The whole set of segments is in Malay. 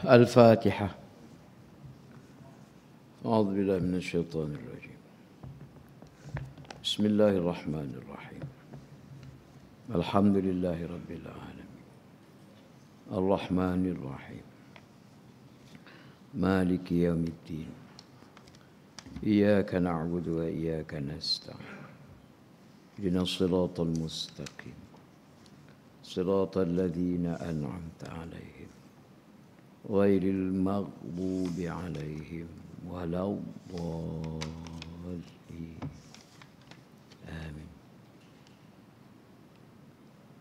الفاتحة. أعوذ بالله من الشيطان الرجيم. بسم الله الرحمن الرحيم. الحمد لله رب العالمين الرحمن الرحيم مالك يوم الدين إياك نعبد وإياك نستعين اهدنا الصراط المستقيم صراط الذين أنعمت عليهم غير المغضوب عليهم ولا الضالين آمين.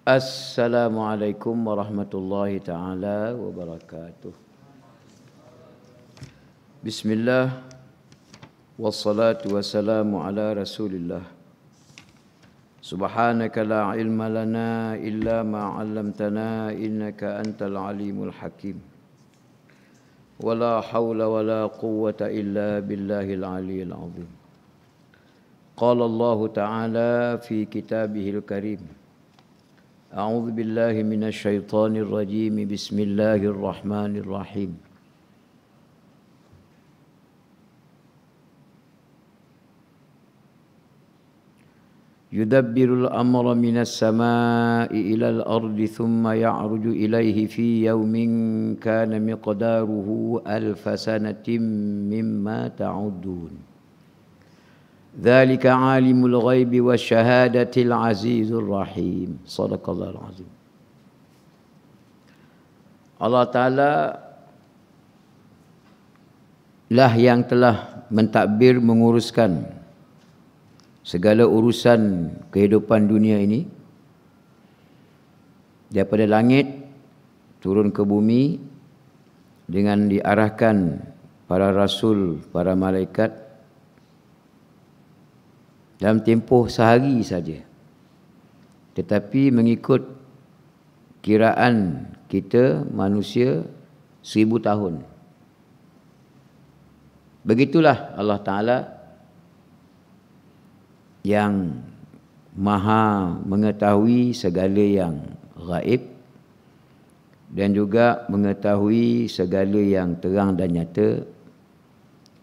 السلام عليكم ورحمة الله تعالى وبركاته. بسم الله والصلاة والسلام على رسول الله. سبحانك لا علم لنا إلا ما علمتنا إنك أنت العليم الحكيم. ولا حول ولا قوة إلا بالله العلي العظيم. قال الله تعالى في كتابه الكريم: أعوذ بالله من الشيطان الرجيم بسم الله الرحمن الرحيم. يدبر الأمر من السماء إلى الأرض ثم يعرج إليه في يوم كان مقداره 1000 سنة مما تعدون ذلك عالم الغيب والشهادة العزيز الرحيم. صدق الله العظيم. Allah Ta'ala lah yang telah mentadbir menguruskan segala urusan kehidupan dunia ini daripada langit turun ke bumi dengan diarahkan para rasul, para malaikat dalam tempoh sehari saja, tetapi mengikut kiraan kita manusia 1000 tahun. Begitulah Allah Ta'ala yang maha mengetahui segala yang gaib dan juga mengetahui segala yang terang dan nyata.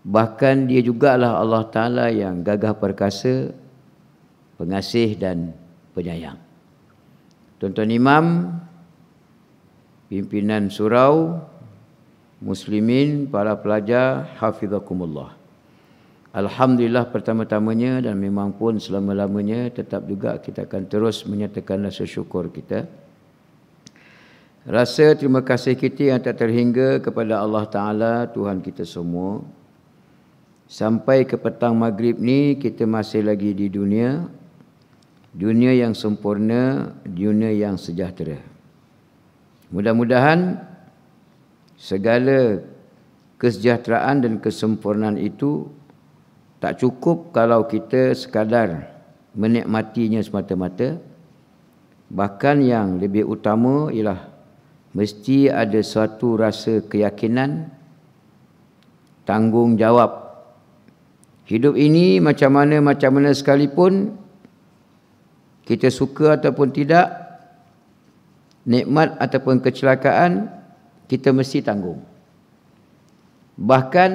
Bahkan dia jugalah Allah Ta'ala yang gagah perkasa, pengasih dan penyayang. Tuan-tuan imam, pimpinan surau, muslimin, para pelajar, hafizakumullah. Alhamdulillah pertama-tamanya dan memang pun selama-lamanya tetap juga kita akan terus menyatakan rasa syukur kita. Rasa terima kasih kita yang tak terhingga kepada Allah Ta'ala, Tuhan kita semua. Sampai ke petang maghrib ni kita masih lagi di dunia. Dunia yang sempurna, dunia yang sejahtera. Mudah-mudahan segala kesejahteraan dan kesempurnaan itu tak cukup kalau kita sekadar menikmatinya semata-mata. Bahkan yang lebih utama ialah mesti ada suatu rasa keyakinan, tanggungjawab. Hidup ini macam mana sekalipun, kita suka ataupun tidak, nikmat ataupun kecelakaan, kita mesti tanggung. Bahkan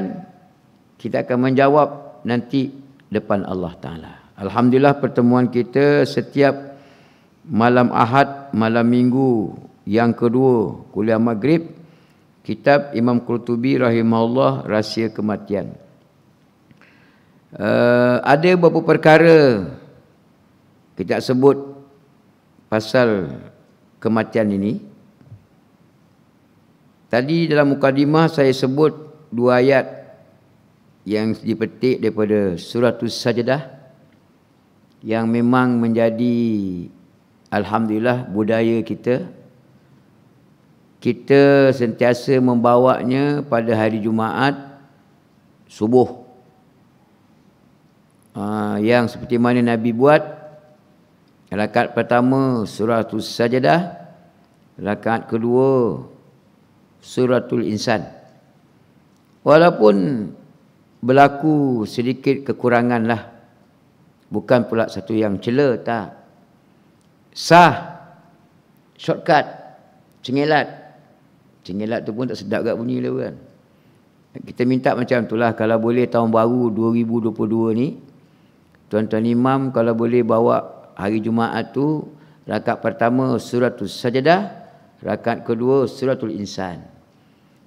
kita akan menjawab nanti depan Allah Ta'ala. Alhamdulillah pertemuan kita setiap malam Ahad, malam Minggu yang kedua kuliah Maghrib, kitab Imam Qurtubi rahimahullah, Rahsia Kematian. Ada beberapa perkara kita sebut pasal kematian ini. Tadi dalam mukadimah saya sebut 2 ayat yang dipetik daripada Suratul Sajdah yang memang menjadi alhamdulillah budaya kita. kita sentiasa membawanya pada hari Jumaat subuh. Yang seperti mana Nabi buat, rakaat pertama suratul Sajadah, rakaat kedua suratul Insan. Walaupun berlaku sedikit kekurangan lah, bukan pula satu yang cela, tak. Sah, shortcut, cengelat. Cengelat tu pun tak sedap kat bunyi lah kan. Kita minta macam itulah, kalau boleh tahun baru 2022 ni, tuan-tuan imam kalau boleh bawa hari Jumaat tu, rakaat pertama suratul Sajadah, rakaat kedua suratul Insan.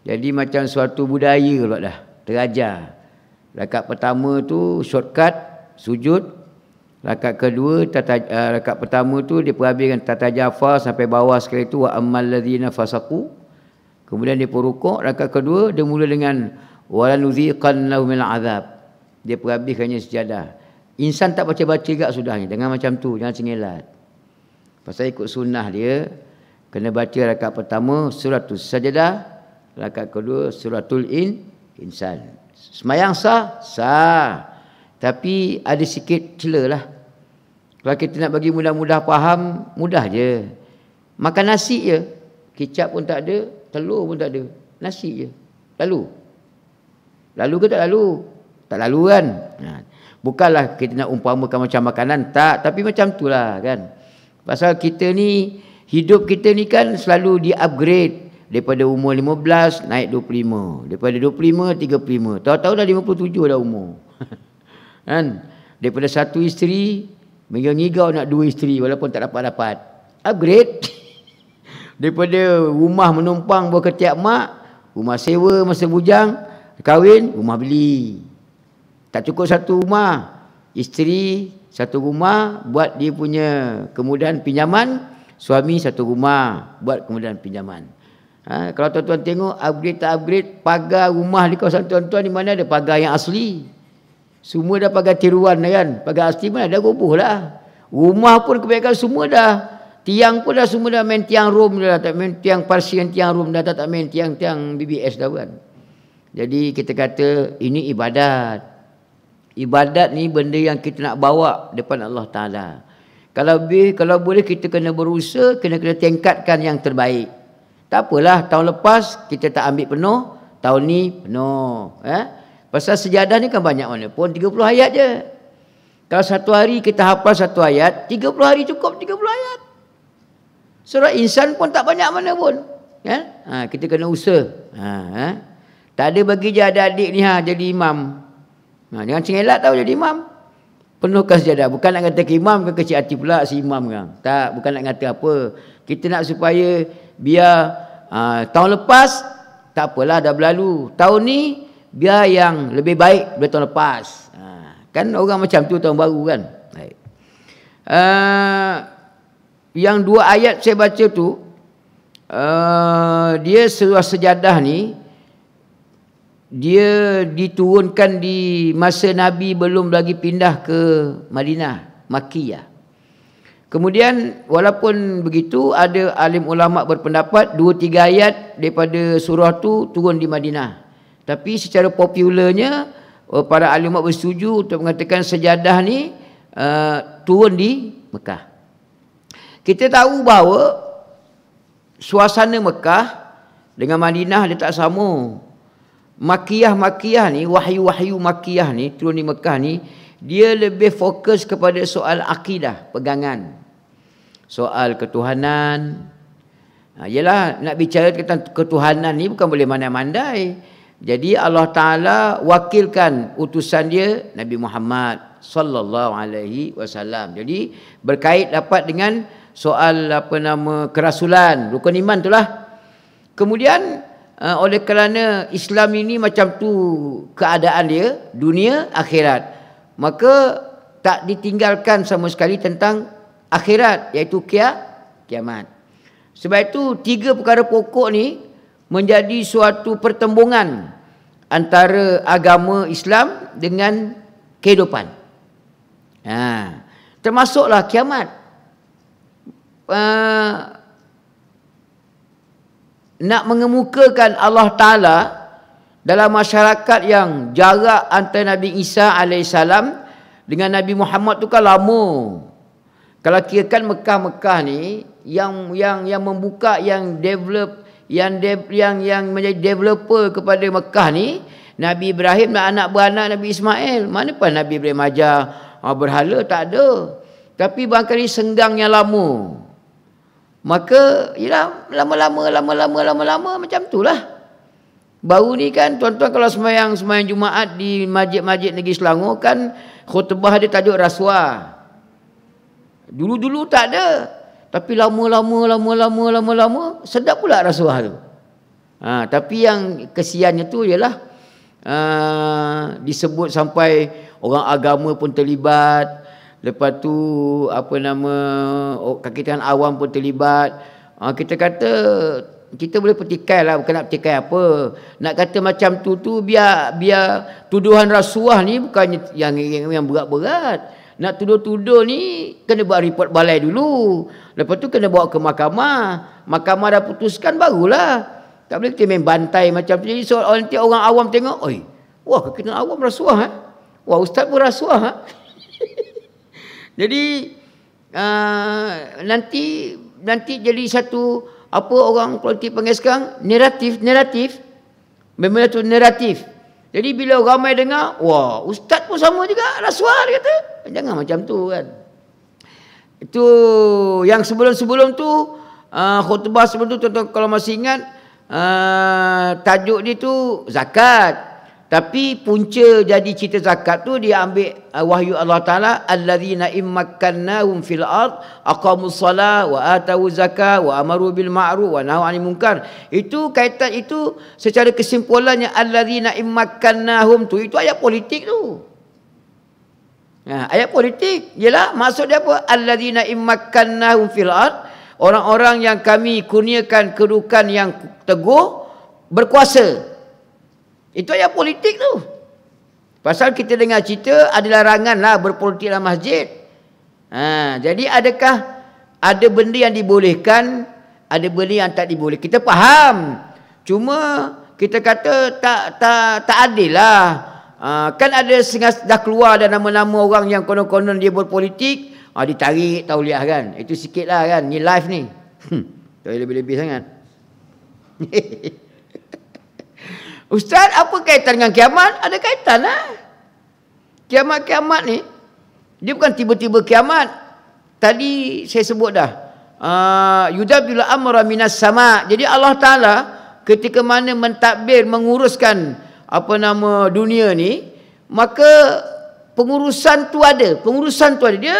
Jadi macam suatu budaya pula dah, terajar. Rakaat pertama tu shortcut, sujud. Rakaat kedua, rakaat pertama tu dia perhabiskan tata Jafar sampai bawah sekali tu, wa ammal ladzina fasaqu. Kemudian dia rukuk. Rakaat kedua dia mula dengan walanuziqannahum minal azab. Dia perhabiskannya sejadah. Insan tak baca-baca juga sudahnya. Jangan macam tu, jangan cengelat. Pasal ikut sunnah dia, kena baca rakaat pertama suratul Sajadah, rakaat kedua suratul Insan. Semayang sah? Sah. Tapi ada sikit cela lah. Kalau kita nak bagi mudah-mudah faham, mudah je. Makan nasi je. Kicap pun tak ada, telur pun tak ada. Nasi je. Lalu? Lalu ke tak lalu? Tak lalu kan? Bukanlah kita nak umpamakan macam makanan, tak. Tapi macam itulah kan. Pasal kita ni, hidup kita ni kan selalu di-upgrade. Daripada umur 15 naik 25. Daripada 25, 35. Tahu-tahu dah 57 dah umur. Kan? Daripada satu isteri, mengigau nak dua isteri walaupun tak dapat-dapat. Upgrade. Daripada rumah menumpang buah ketiak mak, rumah sewa masa bujang, kahwin, rumah beli. Tak cukup satu rumah, isteri satu rumah buat dia punya kemudahan pinjaman, suami satu rumah buat kemudahan pinjaman. Kalau tuan-tuan tengok upgrade tak upgrade, pagar rumah di kawasan tuan-tuan, di mana ada pagar yang asli? Semua dah pagar tiruan kan. Pagar asli mana dah roboh lah. Rumah pun kebanyakan semua dah, tiang pun dah semua dah main tiang Rom dah, tak main tiang Parsian, tiang Rom dah, tak main tiang-tiang BBS dah kan. Jadi kita kata ini ibadat. Ibadat ni benda yang kita nak bawa depan Allah Ta'ala. Kalau boleh kita kena berusaha, kena tingkatkan yang terbaik. Tak apalah, tahun lepas kita tak ambil penuh, tahun ni penuh. Pasal sejadah ni kan banyak mana pun, 30 ayat je. Kalau satu hari kita hafal satu ayat, 30 hari cukup 30 ayat. Surah Insan pun tak banyak mana pun. Kita kena usaha. Tak ada bagi je adik-adik ni jadi imam. Jangan cengelat tahu jadi imam. Penuhkan sejadah. Bukan nak kata ke imam ke kecil hati pula si imam kan. Tak, bukan nak kata apa. Kita nak supaya biar tahun lepas tak apalah dah berlalu. Tahun ni biar yang lebih baik daripada tahun lepas. Kan orang macam tu tahun baru kan. Baik. Yang dua ayat saya baca tu, dia surah Sejadah ni, dia diturunkan di masa Nabi belum lagi pindah ke Madinah, Makkiyah. Kemudian walaupun begitu, ada alim ulama berpendapat 2-3 ayat daripada surah tu turun di Madinah. Tapi secara popularnya para alim ulama bersetuju untuk mengatakan Sejadah ni turun di Mekah. Kita tahu bahawa suasana Mekah dengan Madinah dia tak sama. Makkiyah ni, wahyu-wahyu Makkiyah ni, turun di Mekah ni, dia lebih fokus kepada soal akidah, pegangan. Soal ketuhanan. Yalah, nak bicara tentang ketuhanan ni bukan boleh mandai-mandai. Jadi Allah Ta'ala wakilkan utusan dia Nabi Muhammad sallallahu alaihi wasallam. Jadi berkait dapat dengan soal kerasulan, rukun iman itulah. Kemudian oleh kerana Islam ini macam tu keadaan dia, dunia akhirat, maka tak ditinggalkan sama sekali tentang akhirat, iaitu kiamat. Sebab itu 3 perkara pokok ni menjadi suatu pertembungan antara agama Islam dengan kehidupan. Termasuklah kiamat. nak mengemukakan Allah Ta'ala dalam masyarakat yang jarak antara Nabi Isa AS dengan Nabi Muhammad tu kan lama. Kalau kirakan Mekah ni yang membuka, yang develop, yang menjadi developer kepada Mekah ni Nabi Ibrahim dan anak beranak Nabi Ismail. Mana pun Nabi Ibrahim ajar berhala, tak ada. Tapi barangkali senggangnya lama. Maka ialah lama-lama macam itulah. Baru ni kan tuan-tuan kalau sembahyang Jumaat di masjid-masjid negeri Selangor kan khutbah dia tajuk rasuah. Dulu-dulu tak ada. Tapi lama-lama sedap pula rasuah tu. Tapi yang kesiannya tu ialah disebut sampai orang agama pun terlibat. Lepas tu kakitan awam pun terlibat. Kita kata kita boleh petikai lah, bukan nak petikai apa. Nak kata macam tu biar tuduhan rasuah ni bukannya yang berat-berat. Nak tuduh-tuduh ni kena buat report balai dulu. Lepas tu kena bawa ke mahkamah. Mahkamah dah putuskan barulah. Tak boleh kita main bantai macam tu. Jadi nanti orang awam tengok, oi, wah kakitan awam rasuah. Wah ustaz pun rasuah. Jadi nanti jadi satu apa orang politik panggil sekarang naratif. Memang tu naratif. Jadi bila ramai dengar, wah ustaz pun sama juga rasuah, dia kata. Jangan macam tu kan. Itu yang sebelum tu khutbah sebelum tu tuan-tuan kalau masih ingat tajuk dia tu zakat. Tapi punca jadi cerita zakat tu dia ambil wahyu Allah Ta'ala, allazina immakkannahum fil ard aqamus salah wa atau zakah wa amaru bil ma'ruf wa nahu 'anil munkar. Itu kaitan itu secara kesimpulannya allazina immakkannahum tu itu ayat politik tu. Ayat politik ialah maksud dia apa? Allazina immakkannahum fil ard, orang-orang yang kami kurniakan kedudukan yang teguh berkuasa. Itu ayat politik tu. Pasal kita dengar cerita ada larangan lah berpolitik dalam masjid. Jadi adakah ada benda yang dibolehkan, ada benda yang tak diboleh? Kita faham. Cuma kita kata tak adil lah. Kan ada dah keluar dah nama-nama orang yang konon-konon dia berpolitik, ditarik tauliah kan. Itu sikit lah kan. Ni live ni. Tak lebih-lebih sangat. Ustaz, apa kaitan dengan kiamat? Ada kaitan lah. Kiamat-kiamat ni, dia bukan tiba-tiba kiamat. Tadi saya sebut dah. Yudabbil amra minas sama. Jadi Allah Ta'ala ketika mana mentadbir, menguruskan dunia ni, maka pengurusan tu ada. Dia,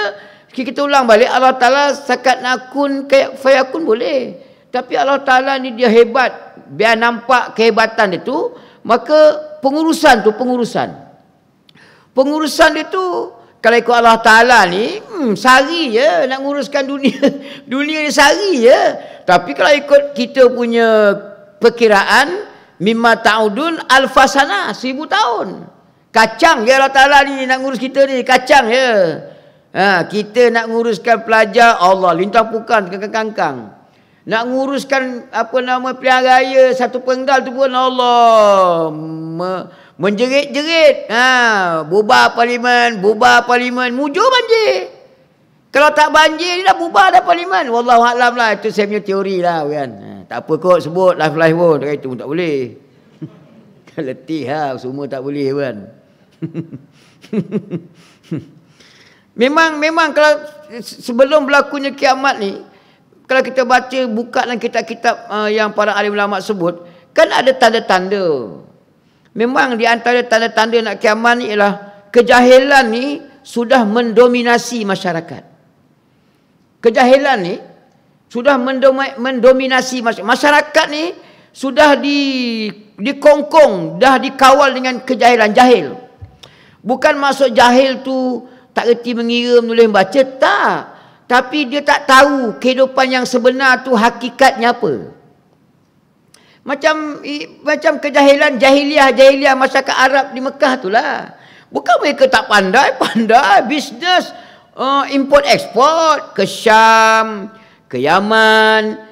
kita ulang balik, Allah Ta'ala sakat nakun kayak fayakun boleh. Tapi Allah Ta'ala ni dia hebat. Biar nampak kehebatan dia tu, maka pengurusan dia tu kalau ikut Allah Ta'ala ni sehari je nak nguruskan dunia. Dunia ni sehari je. Tapi kalau ikut kita punya perkiraan, mimma ta'udun alfasana, 1000 tahun. Kacang je Allah Ta'ala ni nak ngurus kita ni, kacang je. Kita nak nguruskan pelajar, Allah lintang pukan kangkang-kangkang. Nak nguruskan pilihan raya satu penggal tu pun Allah menjerit-jerit. Bubar parlimen, mujur banjir. Kalau tak banjir ni dah bubar dah parlimen. Wallahualam lah, itu saya punya teori lah kan. Tak apa kot sebut live pun, itu pun tak boleh. Letih lah, semua tak boleh kan. Memang kalau sebelum berlakunya kiamat ni, kalau kita buka dalam kitab-kitab yang para alim ulama sebut, kan ada tanda-tanda. Memang di antara tanda-tanda nak kiamat ni ialah kejahilan ni sudah mendominasi masyarakat. Kejahilan ni sudah mendominasi masyarakat. Masyarakat ni sudah dikongkong, dah dikawal dengan kejahilan, jahil. Bukan maksud jahil tu tak erti mengira, menulis, membaca, tak. Tapi dia tak tahu kehidupan yang sebenar tu hakikatnya apa. Macam kejahilan jahiliah masyarakat Arab di Mekah tu lah. Bukan mereka tak pandai bisnes import ekspor ke Syam, ke Yaman.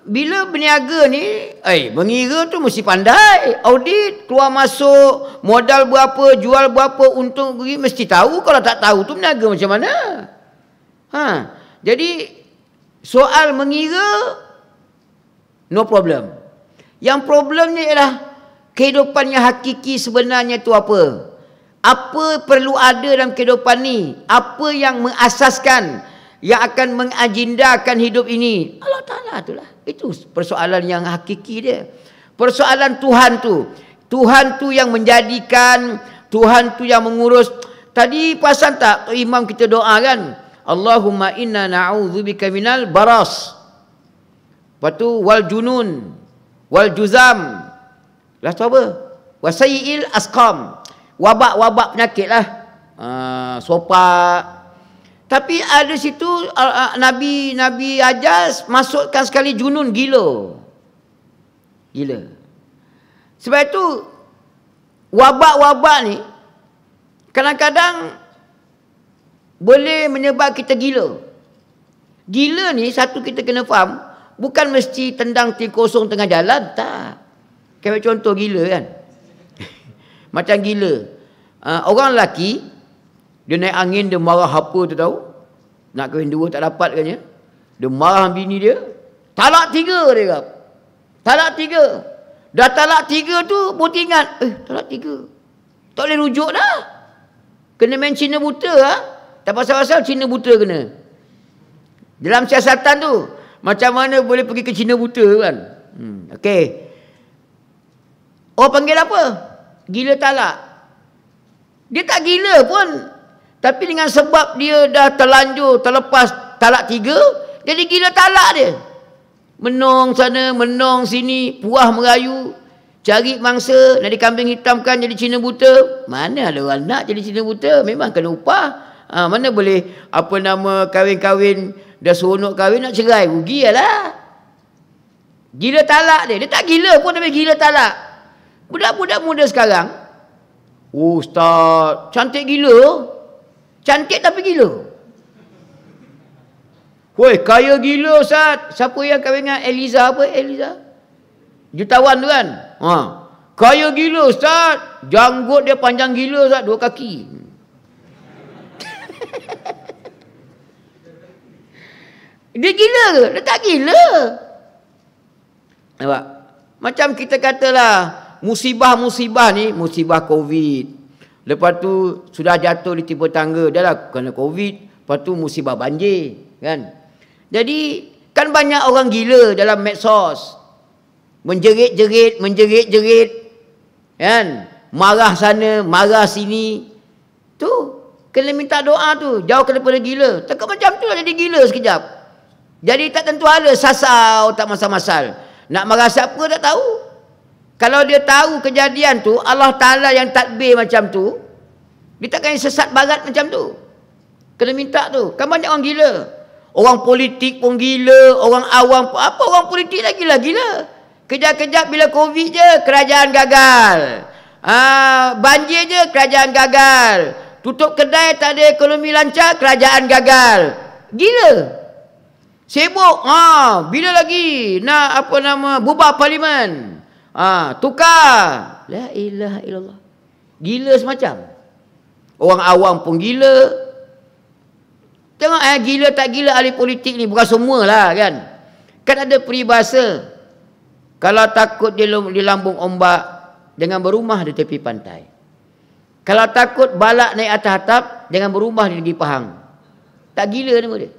bila berniaga ni, mengira tu mesti pandai. Audit, keluar masuk, modal berapa, jual berapa, untung rugi, mesti tahu. Kalau tak tahu tu berniaga macam mana? Jadi, soal mengira, no problem. Yang problemnya ialah, kehidupan yang hakiki sebenarnya tu apa? Apa perlu ada dalam kehidupan ni? Apa yang mengasaskan, yang akan mengagendakan hidup ini? Allah Ta'ala itulah. Itu persoalan yang hakiki dia. Persoalan Tuhan tu. Tuhan tu yang menjadikan, Tuhan tu yang mengurus. Tadi pasal tak imam kita doa kan? Allahumma inna na'udzubika minal baras. Lepas tu wal junun, wal juzam. Lepas tu apa? Wasayil asqam. Wabak-wabak penyakit lah. Sopak. Tapi ada situ Nabi ajar masukkan sekali junun, gila. Sebab itu wabak-wabak ni kadang-kadang boleh menyebab kita gila. Gila ni satu kita kena faham, bukan mesti tendang ting kosong tengah jalan, tak. Kayak contoh gila kan. Macam gila. Orang lelaki dia naik angin, dia marah apa tu tahu? Nak kahwin dua tak dapat katanya. Dia marah bini dia. Talak 3 dia kata. Talak 3. Dah talak 3 tu pun ingat. Talak 3. Tak boleh rujuk dah. Kena main Cina buta lah. Tak pasal-pasal Cina buta kena. Dalam siasatan tu, macam mana boleh pergi ke Cina buta kan? Okey. Orang panggil apa? Gila talak. Dia tak gila pun. Tapi dengan sebab dia dah terlanjur, terlepas talak 3, jadi gila talak dia. Menong sana, menong sini, puah merayu, cari mangsa, nak dikambing hitamkan jadi Cina buta. Mana ada orang nak jadi Cina buta? Memang kena upah. Mana boleh kahwin-kahwin, dah seronok kahwin nak cerai, rugi lah. Gila talak dia. Dia tak gila pun tapi gila talak. Budak-budak muda sekarang, Ustaz, cantik gila. Cantik tapi gila. Woi, kaya gila Ustaz. Siapa yang kahwin dengan Eliza apa? Eliza? Jutawan tu kan? Kaya gila Ustaz. Janggut dia panjang gila Ustaz, 2 kaki. Dia gila ke? Dia tak gila. Nampak? Macam kita katalah, musibah-musibah ni, musibah Covid. Lepas tu sudah jatuh di timpa tangga, dah lah kena Covid. Lepas tu musibah banjir, kan? Jadi kan banyak orang gila dalam medsos. Menjerit-jerit, kan? Marah sana, marah sini. Tu kena minta doa tu, jauh daripada gila. Takut macam tu lah jadi gila sekejap. Jadi tak tentu hala, sasau, tak masal-masal. Nak marah siapa tak tahu. Kalau dia tahu kejadian tu, Allah Ta'ala yang tadbir macam tu, dia takkan sesat barat macam tu. Kena minta tu. Kan banyak orang gila. Orang politik pun gila, orang awam pun. Apa orang politik lagi lah gila. Kejap-kejap bila Covid je, kerajaan gagal. Banjir je, kerajaan gagal. Tutup kedai, tak ada ekonomi lancar, kerajaan gagal. Gila. Sibuk. Bila lagi nak bubar parlimen. Tukar. La ilaha illallah. Gila semacam. Orang awam pun gila. Tengok gila tak gila ahli politik ni. Bukan semualah kan. Kan ada peribahasa. Kalau takut di lambung ombak, jangan berumah di tepi pantai. Kalau takut balak naik atas atap, jangan berumah di negeri Pahang. Tak gila nama dia.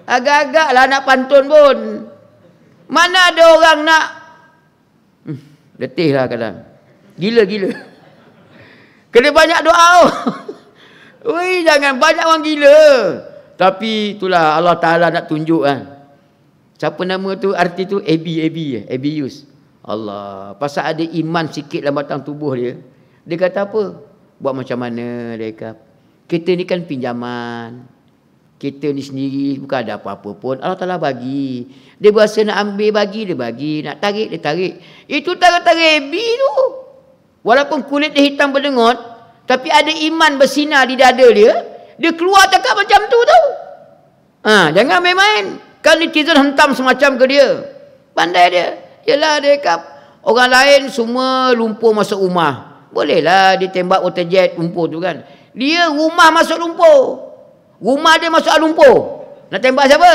Agak-agak lah nak pantun pun. Mana ada orang nak letih lah kadang. Gila-gila. Kena banyak doa. Woi, jangan banyak orang gila. Tapi itulah Allah Ta'ala nak tunjuk kan. Siapa nama tu, arti tu? Abius. Allah. Pasal ada iman sikit dalam batang tubuh dia. Dia kata apa? Buat macam mana dia kata. Kita ni kan pinjaman. Kita ni sendiri bukan ada apa-apa pun. Allah Ta'ala bagi. Dia berasa nak ambil bagi, dia bagi. Nak tarik, dia tarik. Itu tarik-tarik Abi tu. Walaupun kulit dia hitam berdengot, tapi ada iman bersinar di dada dia. Dia keluar cakap macam tu tau. Jangan main-main. Kan netizen hentam semacam ke dia. Pandai dia. Yelah dia cakap, orang lain semua lumpur masuk rumah. Bolehlah dia tembak waterjet lumpur tu kan. Dia rumah masuk lumpur. Rumah dia masuk lumpur. Nak tembak siapa?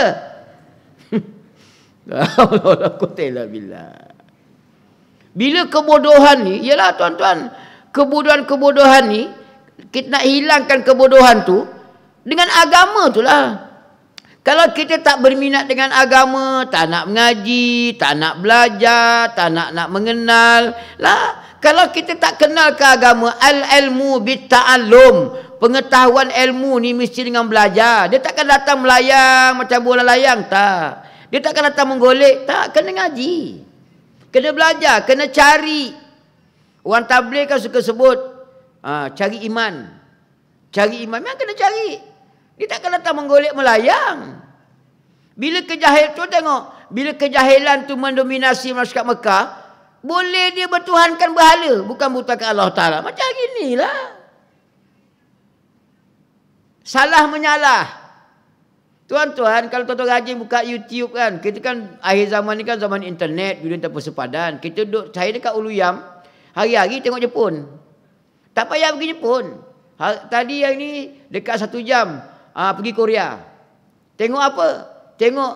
Bila kebodohan ni, yalah tuan-tuan, kebodohan-kebodohan ni, kita nak hilangkan kebodohan tu dengan agama tu lah. Kalau kita tak berminat dengan agama, tak nak mengaji, tak nak belajar, tak nak mengenal lah. Kalau kita tak kenal ke agama, al-ilmu bitta'allum, pengetahuan ilmu ni mesti dengan belajar. Dia takkan datang melayang macam bola layang, tak. Dia takkan datang menggolek, tak. Kena ngaji, kena belajar, kena cari. Orang tabligh kan suka sebut cari iman. Cari iman, memang kena cari. Dia takkan datang menggolek melayang. Bila kejahilan tu tengok, bila kejahilan tu mendominasi masyarakat Mekah, boleh dia bertuhankan berhala, bukan bertuhankan Allah Ta'ala. Macam ginilah. Salah menyalah. Tuan-tuan, kalau tuan-tuan rajin buka YouTube kan, kita kan akhir zaman ni kan zaman internet, video tanpa sepadan. Kita duduk, saya dekat Uluyam, hari-hari tengok Jepun. Tak payah pergi Jepun. Tadi yang ni dekat 1 jam pergi Korea. Tengok apa? Tengok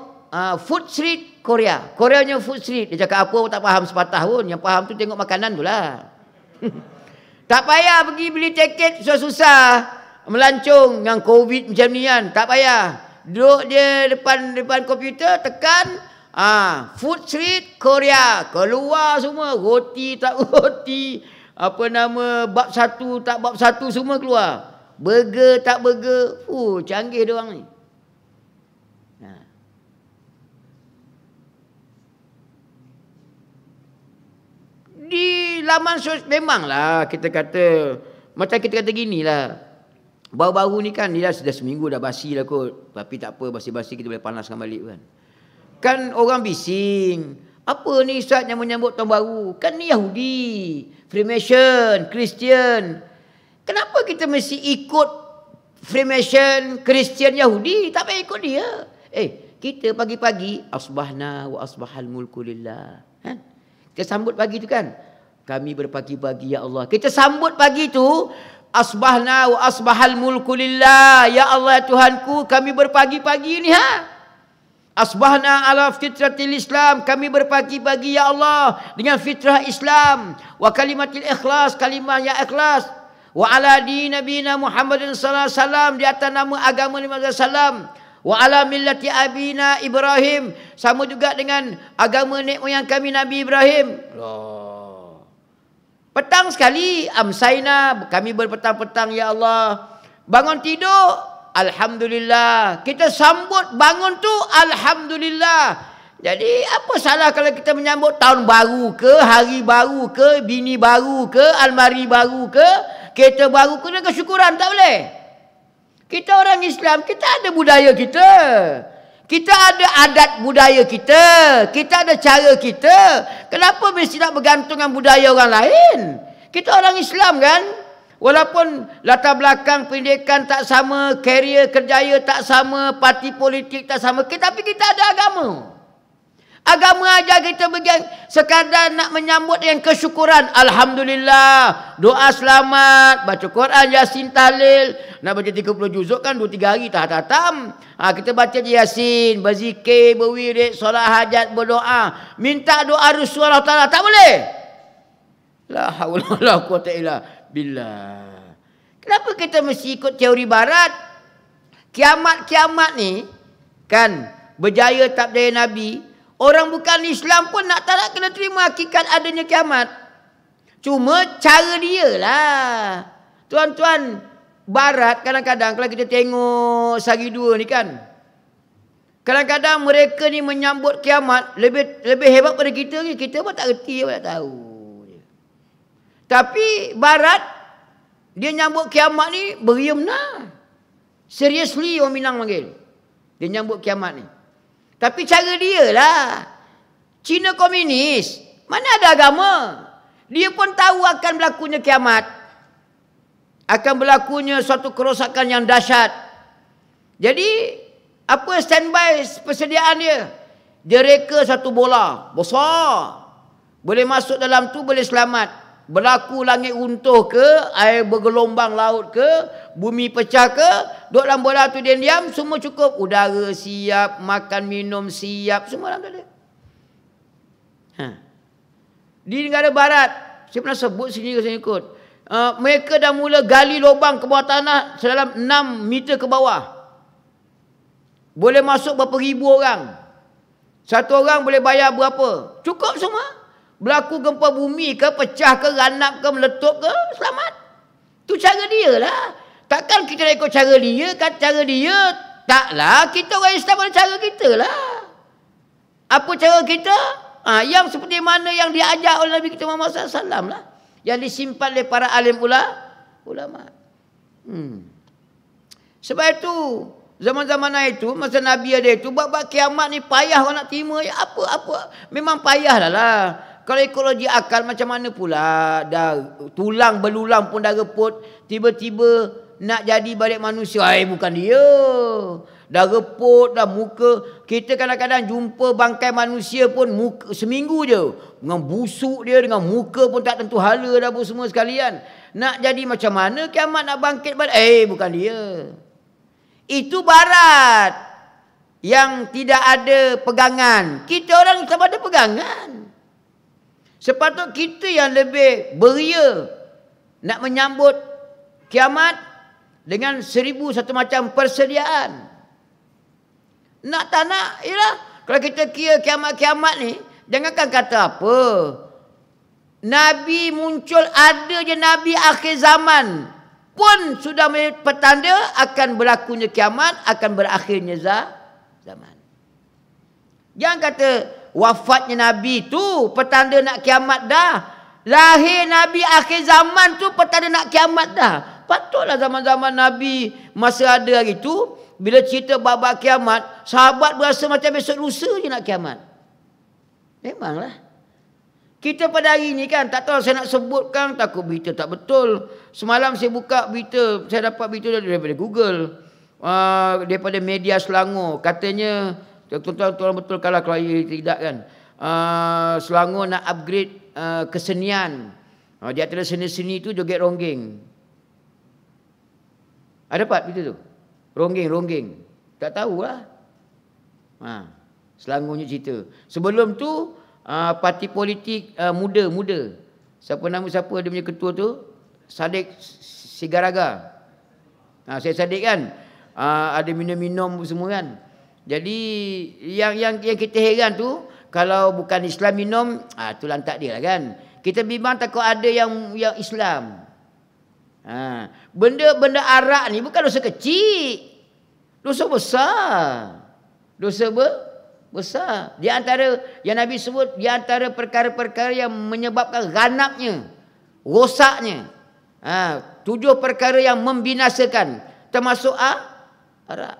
Food Street Korea. Koreanya Food Street. Dia cakap apa tak faham sepatah pun. Yang faham tu tengok makanan tu lah. Tak payah pergi beli tiket susah-susah. Melancong yang COVID macam ni kan. Tak payah. Duduk dia depan komputer, tekan Food Street Korea. Keluar semua. Roti tak roti. Apa nama, bab 1 tak bab 1 semua keluar. Burger tak burger. Canggih dia orang ni. Di laman sosial memanglah kita kata, macam kita kata ginilah. Baru-baru ni kan dia sudah seminggu dah basi lah kot. Tapi tak apa, basi-basi kita boleh panaskan balik kan. Kan orang bising. Apa ni Ustaz yang menyambut tahun baru? Kan ni Yahudi, Freemason, Kristian. Kenapa kita mesti ikut Freemason, Kristian, Yahudi? Tak payah ikut dia. Kita pagi-pagi asbahna wa asbahal mulku lillah. Kita sambut pagi tu kan. Kami berpagi-pagi ya Allah. Kita sambut pagi tu asbahna wa asbahal mulku lillah. Ya Allah ya Tuhanku, kami berpagi-pagi ni asbahna ala fitratil Islam. Kami berpagi-pagi ya Allah dengan fitrah Islam. Wa kalimatil ikhlas, kalimah yang ikhlas. Wa ala din nabiyina Muhammadin sallallahu alaihi wasallam, di atas nama agama Nabi sallallahu. Wa ala millati abina Ibrahim, sama juga dengan agama nenek moyang kami Nabi Ibrahim. Petang sekali amsaina, kami berpetang-petang ya Allah. Bangun tidur, alhamdulillah. Kita sambut bangun tu alhamdulillah. Jadi apa salah kalau kita menyambut tahun baru ke, hari baru ke, bini baru ke, almari baru ke, kereta baru ke, dengan kesyukuran? Tak boleh. Kita orang Islam, kita ada budaya kita. Kita ada adat budaya kita. Kita ada cara kita. Kenapa mesti nak bergantung dengan budaya orang lain? Kita orang Islam kan? Walaupun latar belakang pendidikan tak sama, karier kerjaya tak sama, parti politik tak sama, tapi kita ada agama. Agama ajar kita bagian sekadar nak menyambut dengan kesyukuran. Alhamdulillah. Doa selamat. Baca Quran, Yasin, Tahlil. Nak baca 30 juzuk kan 2-3 hari tak hatam. Kita baca je Yasin. Berzikir, berwirid, solat hajat, berdoa. Minta doa Rasulullah Ta'ala. Tak boleh. La haula wala quwwata illa billah. Kenapa kita mesti ikut teori barat? Kiamat-kiamat ni kan, berjaya tak berjaya Nabi, orang bukan Islam pun nak tak nak kena terima hakikat adanya kiamat. Cuma cara dia lah. Tuan-tuan, barat kadang-kadang kalau kita tengok sehari dua ni kan, kadang-kadang mereka ni menyambut kiamat lebih hebat pada kita ni. Kita pun tak reti, pun tak tahu. Tapi barat, dia nyambut kiamat ni beriam nah. Seriously orang Minang panggil. Dia nyambut kiamat ni. Tapi cara dia lah. Cina komunis, mana ada agama. Dia pun tahu akan berlakunya kiamat. Akan berlakunya suatu kerosakan yang dahsyat. Jadi, apa standby persediaan dia? Dia reka satu bola besar. Boleh masuk dalam tu, boleh selamat. Berlaku langit runtuh ke, air bergelombang laut ke, bumi pecah ke, duduk dalam bola tu dia diam, semua cukup. Udara siap, makan minum siap, semua dalam tu ada. Di negara barat, saya pernah sebut sini ke saya ikut. Mereka dah mula gali lubang ke bawah tanah sedalam 6 meter ke bawah. Boleh masuk berapa ribu orang. Satu orang boleh bayar berapa? Cukup semua. Berlaku gempa bumi ke, pecah ke, ranap ke, meletup ke, selamat. Tu cara dia lah. Takkan kita nak ikut cara dia, kan cara dia. Taklah, kita orang Islam ada cara kita lah. Apa cara kita? Yang seperti mana yang diajar oleh Nabi kita Muhammad SAW lah. Yang disimpan oleh para alim ulama. Sebab itu, zaman-zaman itu, masa Nabi ada itu, bab-bab kiamat ni payah orang nak terima. Ya, apa. Memang payah lah. Kalau ekologi akal macam mana pula. Dah tulang belulang pun dah reput. Tiba-tiba nak jadi balik manusia. Bukan dia. Dah reput, dah muka. Kita kadang-kadang jumpa bangkai manusia pun muka, seminggu je. Dengan busuk dia, dengan muka pun tak tentu hala dah pun semua sekalian. Nak jadi macam mana kiamat nak bangkit balik? Bukan dia. Itu barat yang tidak ada pegangan. Kita orang Islam ada pegangan. Sepatut kita yang lebih beria nak menyambut kiamat dengan 1001 macam persediaan. Nak tak nak, ialah kalau kita kira kiamat-kiamat ni, jangankan kata apa. Nabi muncul, ada je Nabi akhir zaman pun sudah petanda akan berlakunya kiamat, akan berakhirnya zaman. Jangan kata wafatnya Nabi tu petanda nak kiamat dah. Lahir Nabi akhir zaman tu petanda nak kiamat dah. Patutlah zaman-zaman Nabi masa ada hari tu, bila cerita bab-bab kiamat, sahabat berasa macam besok lusa je nak kiamat. Memanglah. Kita pada hari ni kan, tak tahu saya nak sebutkan, takut berita tak betul. Semalam saya buka berita, saya dapat berita daripada Google. Daripada media Selangor. Katanya, tuan-tuan betul kalau tidak kan. Selangor nak upgrade kesenian. Di antara seni-seni tu joget ronggeng. Ada dapat berita tu? Ronggeng. Tak tahulah. Selangornya cerita. Sebelum tu, parti politik muda. Siapa dia punya ketua tu? Sadiq Sigaraga. Saya Sadiq kan. Ada minum-minum semua kan. Jadi yang kita heran tu, kalau bukan Islam minum, tu lantak dia lah kan. Kita bimbang takut ada yang Islam. Benda arak ni bukan dosa kecil. Dosa besar. Besar. Di antara yang Nabi sebut, di antara perkara-perkara yang menyebabkan ganapnya, rosaknya. 7 perkara yang membinasakan, termasuk arak.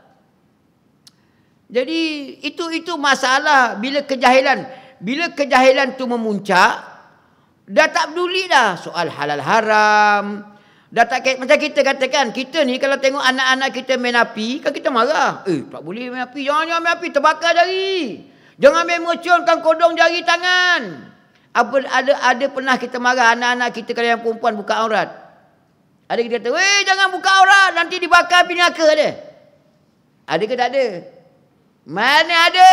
Jadi itu masalah bila kejahilan tu memuncak, dah tak peduli dah soal halal haram. Dah tak macam kita katakan, kita ni kalau tengok anak-anak kita main api, kan kita marah. Tak boleh main api, jangan main api, terbakar jari. Jangan main mercunkan kodong jari tangan. Ada pernah kita marah anak-anak kita kalau yang perempuan buka aurat. Ada kita kata, jangan buka aurat, nanti dibakar api neraka ada. Ada ke tak ada? Mana ada?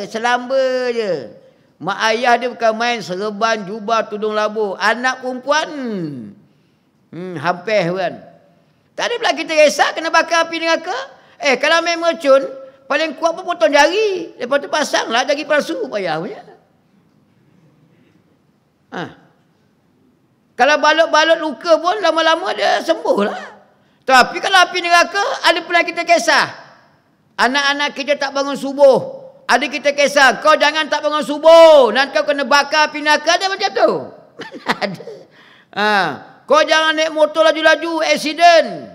Selamba je. Mak ayah dia bukan main serban, jubah, tudung labu. Anak perempuan, hampir kan. Tak ada pula kita kisah kena bakar api neraka. Kalau main mercun, paling kuat pun potong jari. Lepas tu pasanglah jari palsu, payah punya. Kalau balut-balut luka pun lama-lama dia sembuh lah. Tapi kalau api neraka, ada pula kita kisah. Anak-anak kita tak bangun subuh. Ada kita kisah, kau jangan tak bangun subuh, nanti kau kena bakar api neraka. Ada macam tu? Mana ada? Kau jangan naik motor laju-laju, aksiden.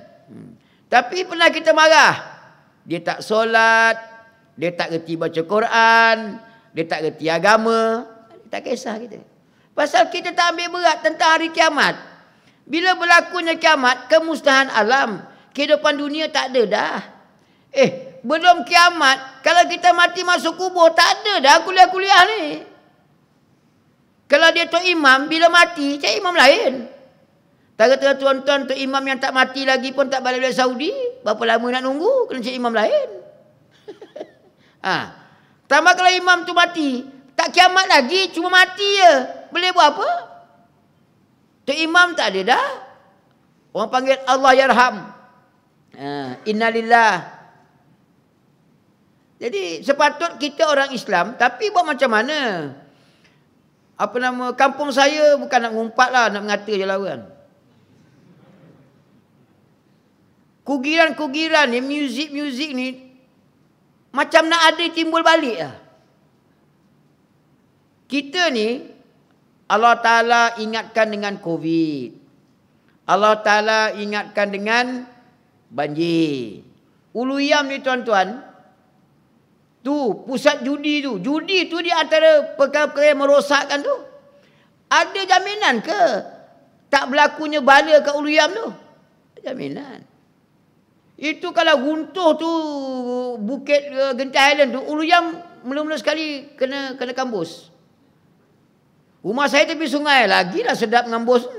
Tapi pernah kita marah. Dia tak solat, dia tak reti baca Quran, dia tak reti agama. Tak kisah kita. Pasal kita tak ambil berat tentang hari kiamat. Bila berlakunya kiamat, kemusnahan alam. Kehidupan dunia tak ada dah. belum kiamat, kalau kita mati masuk kubur, tak ada dah kuliah-kuliah ni. Kalau dia Tok Imam, bila mati, cari imam lain. Tengah-tengah tuan-tuan, Tok Imam yang tak mati lagi pun tak balik Saudi. Berapa lama nak nunggu? Kena cari imam lain. Tambah kalau imam tu mati, tak kiamat lagi, cuma mati je. Boleh buat apa? Tok Imam tak ada dah. Orang panggil Allah yarham. Innalillah. Jadi sepatut kita orang Islam, tapi buat macam mana? Kampung saya bukan nak ngumpat lah, nak mengata je lah kan. Kugiran-kugiran ni, muzik-muzik ni, macam nak ada timbul balik lah. Kita ni, Allah Ta'ala ingatkan dengan Covid. Allah Ta'ala ingatkan dengan banjir. Uluyam ni tuan-tuan, tu pusat judi tu. Judi tu di antara perkara-perkara yang merosakkan tu. Ada jaminan ke tak berlakunya bala kat Uluyam tu? Jaminan. Itu kalau runtuh tu Bukit Gentai Island tu, Uluyam mula-mula sekali kena kambus. Rumah saya tepi sungai, lagi dah sedap ngambus.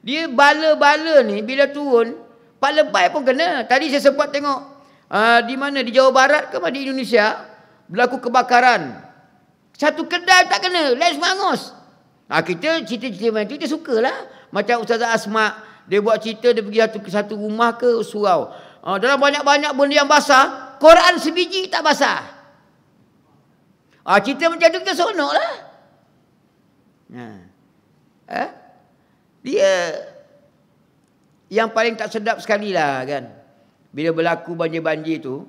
Dia bala-bala ni bila turun, Pak Lebai pun kena. Tadi saya sempat tengok di mana, di Jawa Barat ke di Indonesia, berlaku kebakaran. Satu kedai tak kena, lain semangus. Kita cerita-cerita macam tu, kita sukalah. Macam Ustazah Asma, dia buat cerita, dia pergi ke satu rumah ke surau. Dalam banyak-banyak benda yang basah, Quran sebiji tak basah. Cerita macam tu kita seronok lah. Dia yang paling tak sedap sekali lah kan. Bila berlaku banjir-banjir tu,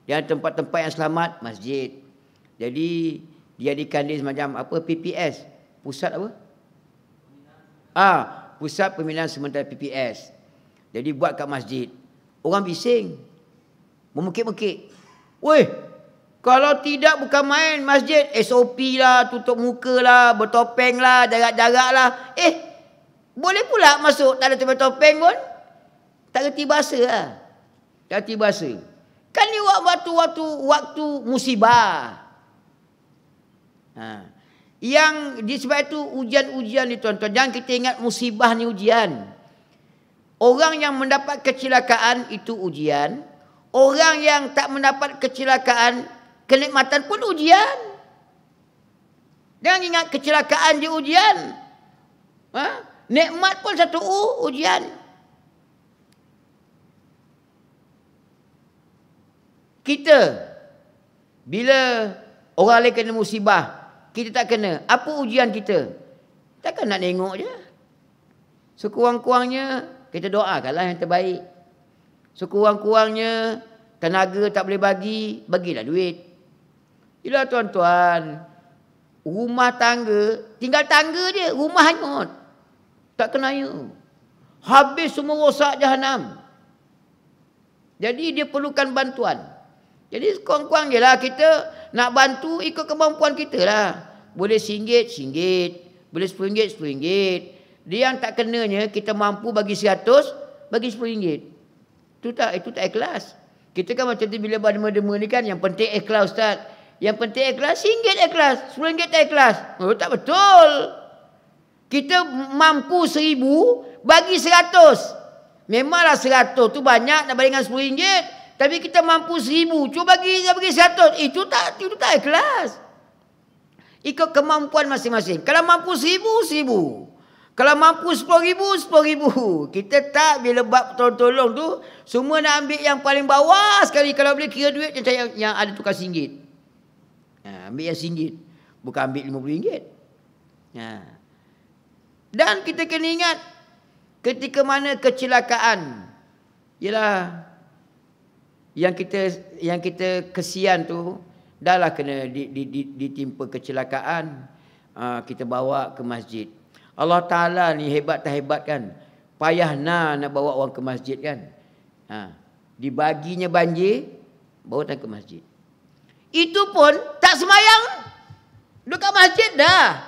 yang tempat-tempat yang selamat, masjid. Jadi, dijadikan dia semacam apa, PPS. Pusat apa? Pusat Pembinaan Sementara PPS. Jadi, buat kat masjid. Orang bising. Memekik-mekik. Weh, kalau tidak bukan main masjid, SOP lah, tutup muka lah, bertopeng lah, jarak-jarak lah. Boleh pula masuk, tak ada topeng pun. Tak kerti bahasa lah. Tak kerti bahasa. Kan ni waktu musibah. Yang disebab itu ujian-ujian ni tuan-tuan. Jangan kita ingat musibah ni ujian. Orang yang mendapat kecelakaan itu ujian. Orang yang tak mendapat kecelakaan, kenikmatan pun ujian. Jangan ingat kecelakaan je ujian. Nikmat pun satu ujian. Kita, bila orang lain kena musibah, kita tak kena. Apa ujian kita? Takkan nak tengok je. Sekurang-kurangnya, kita doakanlah yang terbaik. Sekurang-kurangnya, tenaga tak boleh bagilah duit. Itulah tuan-tuan, rumah tangga, tinggal tangga je, rumah hanyut. Tak kenaya. Habis semua rosak jahanam. Jadi dia perlukan bantuan. Jadi kurang-kurang je lah kita nak bantu ikut kemampuan kita lah. Boleh RM1, RM1. Boleh RM10, RM10. Dia yang tak kenanya kita mampu bagi RM100, bagi RM10. Itu tak ikhlas. Kita kan macam tu bila dema-dema ni kan, yang penting ikhlas Ustaz. Yang penting ikhlas, RM1 ikhlas, RM10 tak ikhlas. Tak betul. Kita mampu RM1,000, bagi RM100. Memanglah RM100 tu banyak nak bagi dengan RM10. Tapi kita mampu RM1,000, cuba bagi RM100. Itu tak ikhlas. Ikut kemampuan masing-masing. Kalau mampu RM1,000, RM1,000. Kalau mampu RM10,000, RM10,000. Kita tak, bila bab tolong tu, semua nak ambil yang paling bawah sekali. Kalau boleh kira duit, yang ada tukar RM1. Ambil yang RM1. Bukan ambil RM50. Dan kita kena ingat, ketika mana kecelakaan, ialah yang kita kesian tu, dahlah kena ditimpa kecelakaan, kita bawa ke masjid. Allah Ta'ala ni hebat tak hebat kan? Payah nak bawa orang ke masjid kan? Dibaginya banjir, bawa datang ke masjid. Itu pun tak semayang. Duduk kat masjid dah.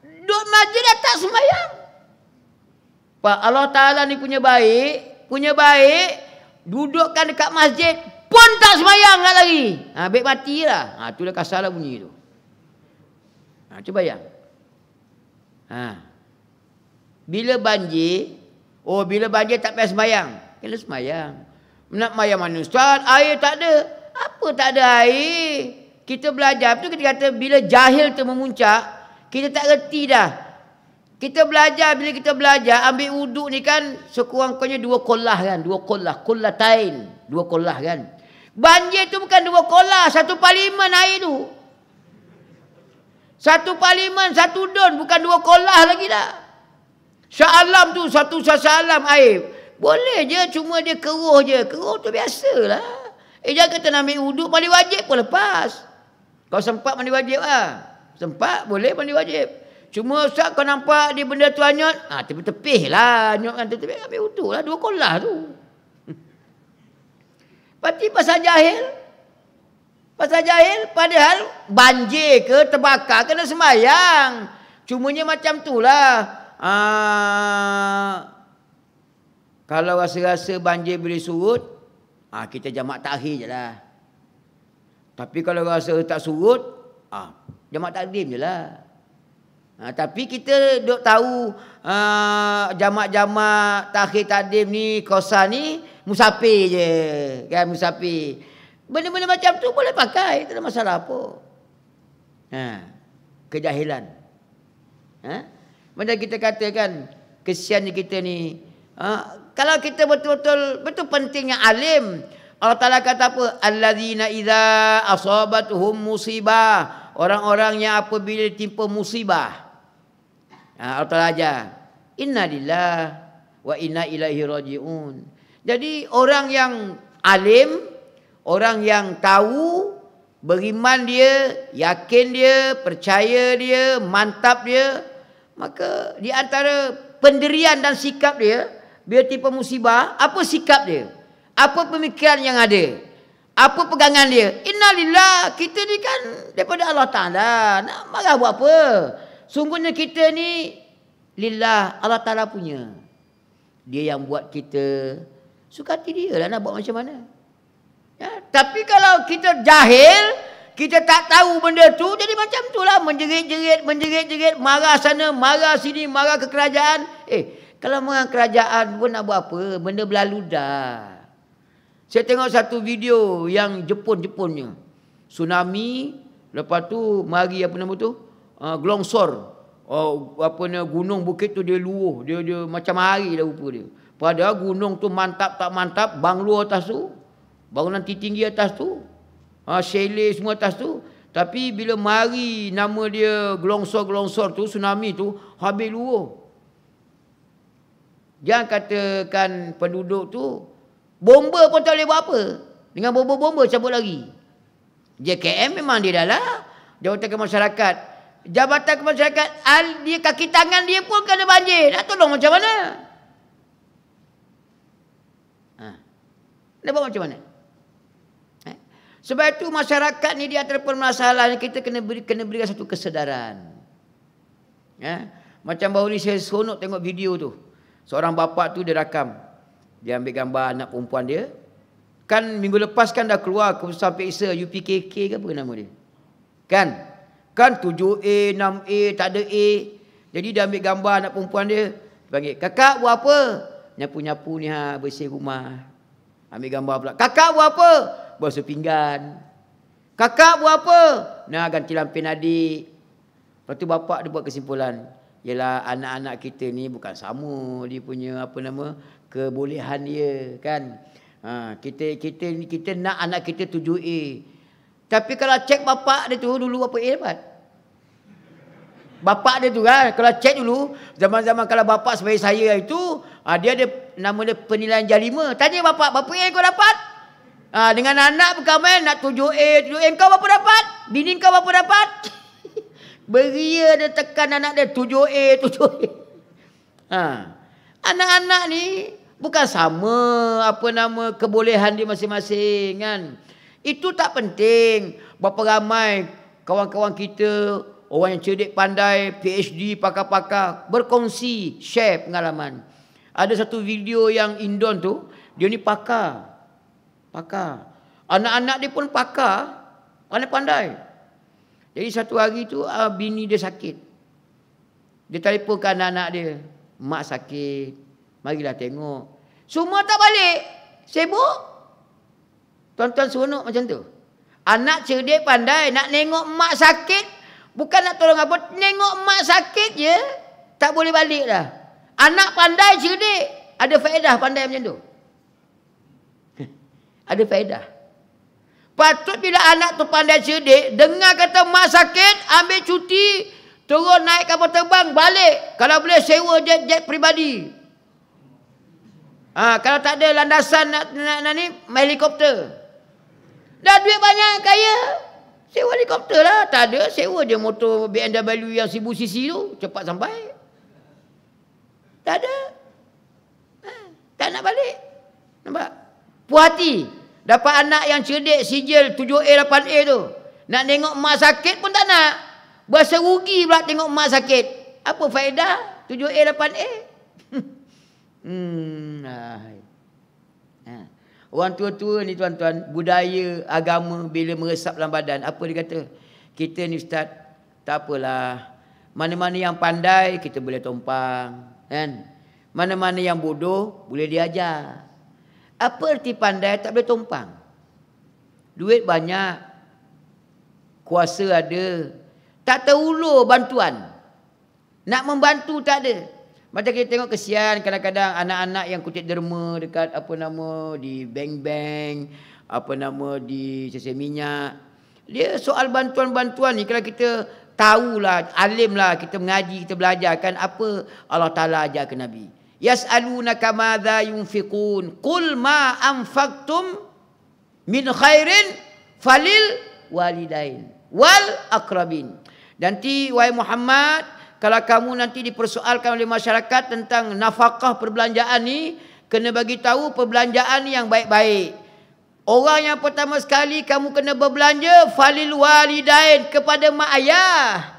Duduk masjid dah tak semayang. Pak, Allah Ta'ala ni punya baik. punya baik, dudukkan dekat masjid, pun tak sembahyang lagi. Baik matilah. Itulah kasarlah bunyi tu. Cuba bayang. Bila banjir, bila banjir tak payah sembahyang. Kena sembahyang. Nak sembahyang mana Ustaz? Air tak ada. Apa tak ada air? Kita belajar tu, kita kata bila jahil tu memuncak, kita tak reti dah. Kita belajar, bila kita belajar ambil wuduk ni kan sekurang-kurangnya 2 qollah kan, 2 qollah, qollatain, 2 qollah kan. Banjir tu bukan 2 qollah, 1 parlimen air tu. 1 parlimen, 1 don, bukan 2 qollah lagi dah. Shah Alam tu 1 Shah Alam air. Boleh je, cuma dia keruh je. Keruh tu biasalah. Jangan kata nak ambil wuduk, mandi wajib pun lepas. Kau sempat mandi wajib lah. Sempat, boleh mandi wajib. Cuma Ustaz kau nampak dia benda tu hanyut, tepi-tepi lah. Hanyut kan tepi, ambil wuduk lah. 2 qollah tu. Berarti pasal jahil. Pasal jahil, padahal banjir ke, terbakar, kena sembahyang. Cumanya macam tu lah. Kalau rasa-rasa banjir boleh surut, kita jamak takhir je lah. Tapi kalau rasa tak surut, jamak takdim je lah. Tapi kita duk tahu jamak-jamak takhir takdim ni, kosan ni, musafir je. Kan, musafir. Benda-benda macam tu boleh pakai, tak ada masalah apa. Kejahilan. Benda kita katakan, kesiannya kita ni. Kalau kita betul pentingnya alim. Allah Ta'ala kata apa? Allazina idza asabatuhum musibah. Orang-orang yang apabila timpa musibah. Allah Ta'ala ajar. Inna lillah wa inna ilaihi raji'un. Jadi orang yang alim, orang yang tahu, beriman dia, yakin dia, percaya dia, mantap dia, maka di antara pendirian dan sikap dia, bila timpa musibah, apa sikap dia? Apa pemikiran yang ada? Apa pegangan dia? Innalillah, kita ni kan daripada Allah Ta'ala. Nak marah buat apa? Sungguhnya kita ni lillah, Allah Ta'ala punya. Dia yang buat kita, suka hati dia lah nak buat macam mana. Tapi kalau kita jahil, kita tak tahu benda tu, jadi macam tu lah. Menjerit-jerit, marah sana, marah sini, marah ke kerajaan. Kalau marah kerajaan pun nak buat apa? Benda berlalu dah. Saya tengok satu video yang Jepun-Jepunnya. Tsunami, lepas tu mari apa nama tu? Gelongsor. Gunung bukit tu dia luruh. Dia macam hari dah rupa dia. Padahal gunung tu mantap tak mantap, banglo atas tu. Bangunan tinggi atas tu. Chalet semua atas tu. Tapi bila mari nama dia gelongsor tu, tsunami tu, habis luruh. Jangan katakan penduduk tu, bomba pun tak boleh buat apa. Dengan bomba cabut lagi. JKM memang dia dah lah. Jabatan Kemasyarakat. Jabatan Kemasyarakat, dia kaki tangan dia pun kena banjir. Nak tolong macam mana? Nak buat macam mana? Sebab itu masyarakat ni di antara permasalahan kita kena berikan satu kesedaran. Macam baru ni saya seronok tengok video tu. Seorang bapa tu dia rakam. Dia ambil gambar anak perempuan dia. Kan minggu lepas kan dah keluar keputusan peksa UPKK ke apa nama dia. Kan 7A, 6A, tak ada A. Jadi dia ambil gambar anak perempuan dia. Panggil, kakak buat apa? Nyapu-nyapu ni bersih rumah. Ambil gambar pula. Kakak buat apa? Basuh pinggan. Kakak buat apa? Nak ganti lampin adik. Lepas tu bapak dia buat kesimpulan. Ialah anak-anak kita ni bukan sama dia punya kebolehan dia kan. Kita nak anak kita 7A. Tapi kalau cek bapak dia tu dulu apa A dapat? Bapak dia tu kan, kalau cek dulu zaman-zaman kalau bapak sebagai saya itu, dia ada nama dia penilaian J5. Tanya bapak, berapa A kau dapat? Dengan anak bukan main nak 7A, 7A kau berapa dapat? Bini kau berapa dapat? Beria dia tekan anak dia 7A. Anak-anak ni bukan sama kebolehan dia masing-masing kan. Itu tak penting. Berapa ramai kawan-kawan kita, orang yang cerdik pandai, PhD, pakar-pakar berkongsi, share pengalaman. Ada satu video yang Indon tu, dia ni pakar. Anak-anak dia pun pakar, pandai-pandai. Jadi satu hari tu bini dia sakit. Dia telefon ke anak-anak dia. Mak sakit, marilah tengok. Semua tak balik, sibuk. Tuan-tuan seronok macam tu. Anak cerdik pandai, nak tengok mak sakit, bukan nak tolong apa, tengok mak sakit je, tak boleh balik dah. Anak pandai cerdik, ada faedah pandai macam tu. Ada faedah. Patut bila anak tu pandai cerdik, dengar kata mak sakit, ambil cuti, turun naik kapal terbang, balik. Kalau boleh sewa jet peribadi. Kalau tak ada landasan nak ni, helikopter. Dah duit banyak, kaya, sewa helikopter lah. Tak ada, sewa je motor BMW yang 1000cc tu, cepat sampai. Tak ada. Tak nak balik. Nampak? Puas hati. Dapat anak yang cerdik, sijil 7A 8A tu. Nak tengok mak sakit pun tak nak. Berasa rugi pula tengok mak sakit. Apa faedah 7A 8A? Orang tua-tua ni tuan-tuan, budaya agama bila meresap dalam badan, apa dia kata? Kita ni ustaz, tak apalah. Mana-mana yang pandai kita boleh tumpang, kan? Mana-mana yang bodoh boleh diajar. Apa erti pandai tak boleh tumpang? Duit banyak, kuasa ada, tak terulur bantuan. Nak membantu tak ada. Macam kita tengok kesian kadang-kadang anak-anak yang kutip derma dekat di bank-bank, di sesi minyak. Dia soal bantuan-bantuan ni kalau kita tahulah, alimlah, kita mengaji, kita belajar kan apa Allah Taala ajar ke Nabi. Yas'alunaka madza yunfiqun qul ma anfaqtum min khairin falil walidain wal aqrabin. Nanti wahai Muhammad, kalau kamu nanti dipersoalkan oleh masyarakat tentang nafkah perbelanjaan ni, kena bagi tahu perbelanjaan yang baik-baik. Orang yang pertama sekali kamu kena berbelanja falil walidain, kepada mak ayah.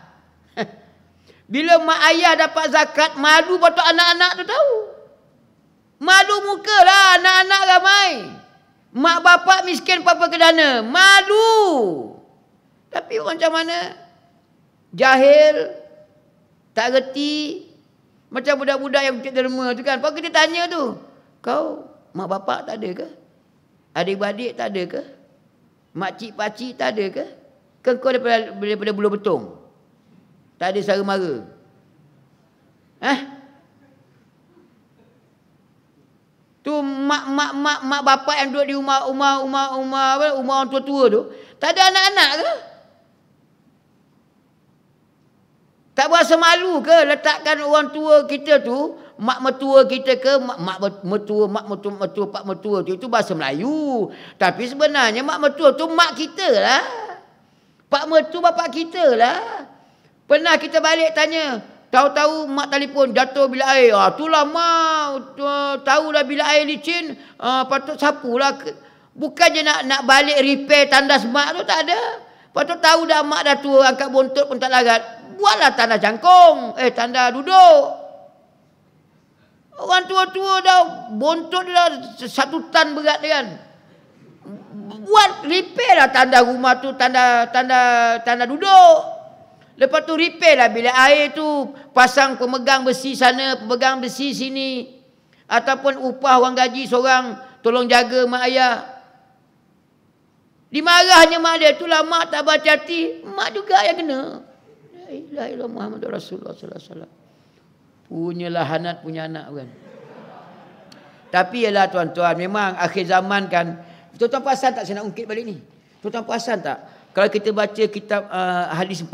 Bila mak ayah dapat zakat, malu patut anak-anak tu tahu. Malu muka lah anak-anak ramai. Mak bapak miskin papa kedana, malu. Tapi orang macam mana? Jahil, tak reti. Macam budak-budak yang kutip derma tu kan. Kalau kita tanya tu, kau mak bapak tak ada ke? Adik-beradik tak ada ke? Makcik pakcik tak ada ke? Ke kau daripada bulu betung? Tak ada sara mara? Tu mak bapak yang duduk di rumah orang tua-tua tu, tak ada anak-anak ke? Tak berasa malu ke letakkan orang tua kita tu, mak mertua kita ke, mak mertua, pak mertua tu, itu bahasa Melayu. Tapi sebenarnya mak mertua tu mak kita lah. Pak mertua bapak kita lah. Pernah kita balik tanya, tahu-tahu mak telefon jatuh bilik air. Itulah mak, tahulah bilik air licin, patut sapulah. Bukan je nak balik repair tandas mak tu, tak ada. Patut tahu dah mak dah tua, angkat bontot pun tak larat. Buatlah tanda jangkung, tanda duduk. Orang tua-tua dah, bontot dah 1 tan berat dia kan. Buat repair lah tanda rumah tu, tanda duduk. Lepas tu repair lah bilik air tu, pasang pemegang besi sana, pemegang besi sini. Ataupun upah orang gaji seorang, tolong jaga mak ayah. Dimarahnya mak dia, itulah mak tak berhati-hati, mak juga yang kena. La ilaha illallah Muhammadur Rasulullah sallallahu alaihi wasallam. Punyalah hanat punya anak kan. Tapi ialah tuan-tuan, memang akhir zaman kan. Tuan-tuan perasan tak saya nak ungkit balik ni? Tuan-tuan perasan tak? Kalau kita baca kitab hadis 40,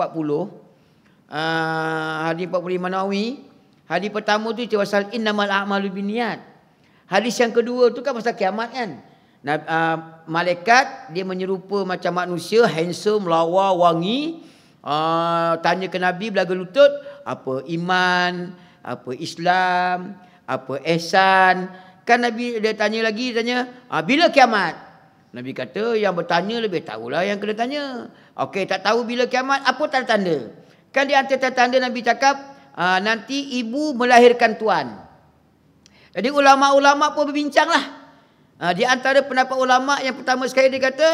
hadis 40 Imam Nawawi, hadis pertama tu cerita pasal innamal a'malu binniyat. Hadis yang kedua tu kan pasal kiamat kan. Malaikat dia menyerupa macam manusia, handsome, lawa, wangi. Tanya ke Nabi belaga lutut, apa iman, apa Islam, apa ihsan. Kan Nabi dia tanya lagi, bila kiamat? Nabi kata yang bertanya lebih tahulah yang kena tanya. Okey, tak tahu bila kiamat, apa tanda-tanda? Kan di antara tanda Nabi cakap, nanti ibu melahirkan tuan. Jadi ulama-ulama pun berbincang lah. Di antara pendapat ulama yang pertama sekali dia kata,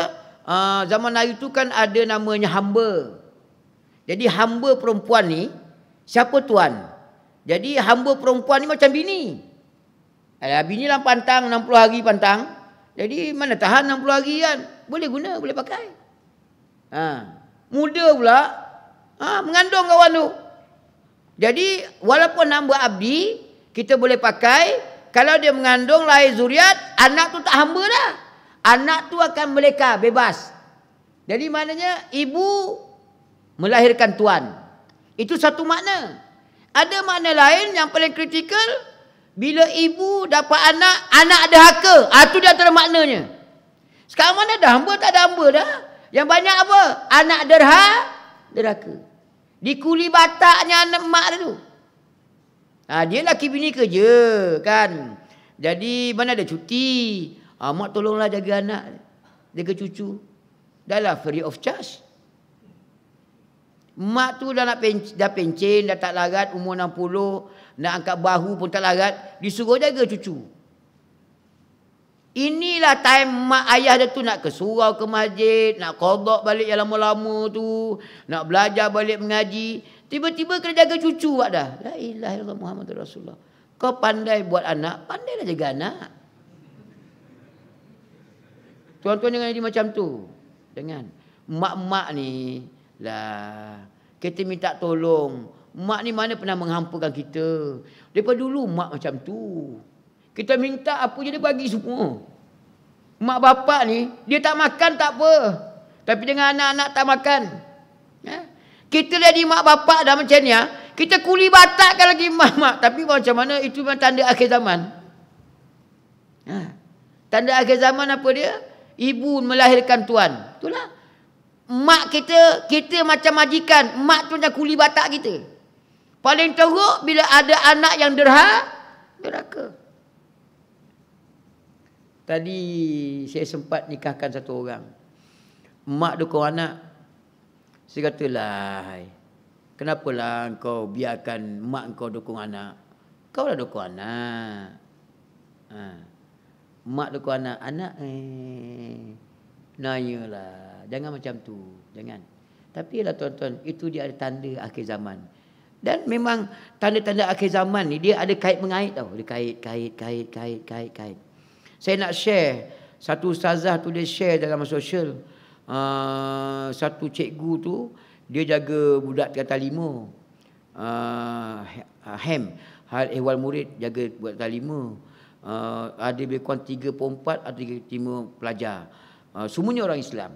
zaman hari tu kan ada namanya hamba. Jadi hamba perempuan ni, siapa tuan? Jadi hamba perempuan ni macam bini. Bini dalam pantang, 60 hari pantang. Jadi mana tahan 60 hari kan? Boleh guna, boleh pakai. Muda pula, mengandung kawan tu. Jadi walaupun hamba abdi, kita boleh pakai. Kalau dia mengandung lahir zuriat, anak tu tak hamba dah. Anak tu akan meleka, bebas. Jadi maknanya ibu melahirkan tuan. Itu satu makna. Ada makna lain yang paling kritikal, bila ibu dapat anak, anak ada haka. Itu dia antara maknanya. Sekarang mana ada hamba, tak ada hamba dah. Yang banyak apa? Anak derhaka. Dikuli bataknya anak mak tu. Dia laki bini kerja kan. Jadi mana ada cuti. Mak tolonglah jaga anak, jaga cucu. Dah lah free of charge. Mak tu dah pencen, dah tak larat, umur 60, nak angkat bahu pun tak larat, disuruh jaga cucu. Inilah time mak ayah dia tu nak ke surau, ke masjid, nak qada balik yang lama-lama tu, nak belajar balik mengaji. Tiba-tiba kena jaga cucu buat dah. La ilaha illallah Muhammadur Rasulullah. Kau pandai buat anak, pandailah jaga anak. Tuan-tuan jangan jadi macam tu. Jangan. Mak-mak ni lah, kita minta tolong. Mak ni mana pernah menghampakan kita. Daripada dulu mak macam tu. Kita minta apa je dia bagi semua. Mak bapak ni, dia tak makan tak apa. Tapi dengan anak-anak tak makan. Kita jadi mak bapak dah macam ni, kita kuli batakkan lagi mak-mak. Tapi macam mana, itu memang tanda akhir zaman. Tanda akhir zaman apa dia? Ibu melahirkan tuan. Itulah. Mak kita macam majikan. Mak tu macam kuli batak kita. Paling teruk bila ada anak yang derhaka. Tadi saya sempat nikahkan satu orang. Mak dukung anak. Saya kata, lah, kenapalah kau biarkan mak kau dukung anak? Kau lah dukung anak. Mak dukung anak. Anak nayalah. Jangan macam tu. Jangan. Tapi lah tuan-tuan, itu dia ada tanda akhir zaman. Dan memang tanda-tanda akhir zaman ni, dia ada kait-mengait tau. Dia kait. Saya nak share. Satu ustazah tu dia share dalam sosial. Satu cikgu tu, dia jaga budak tingkatan 5. Hal ehwal murid, jaga budak tingkatan 5. Ada lebih kurang 3 per 4, ada 5 pelajar. Semuanya orang Islam.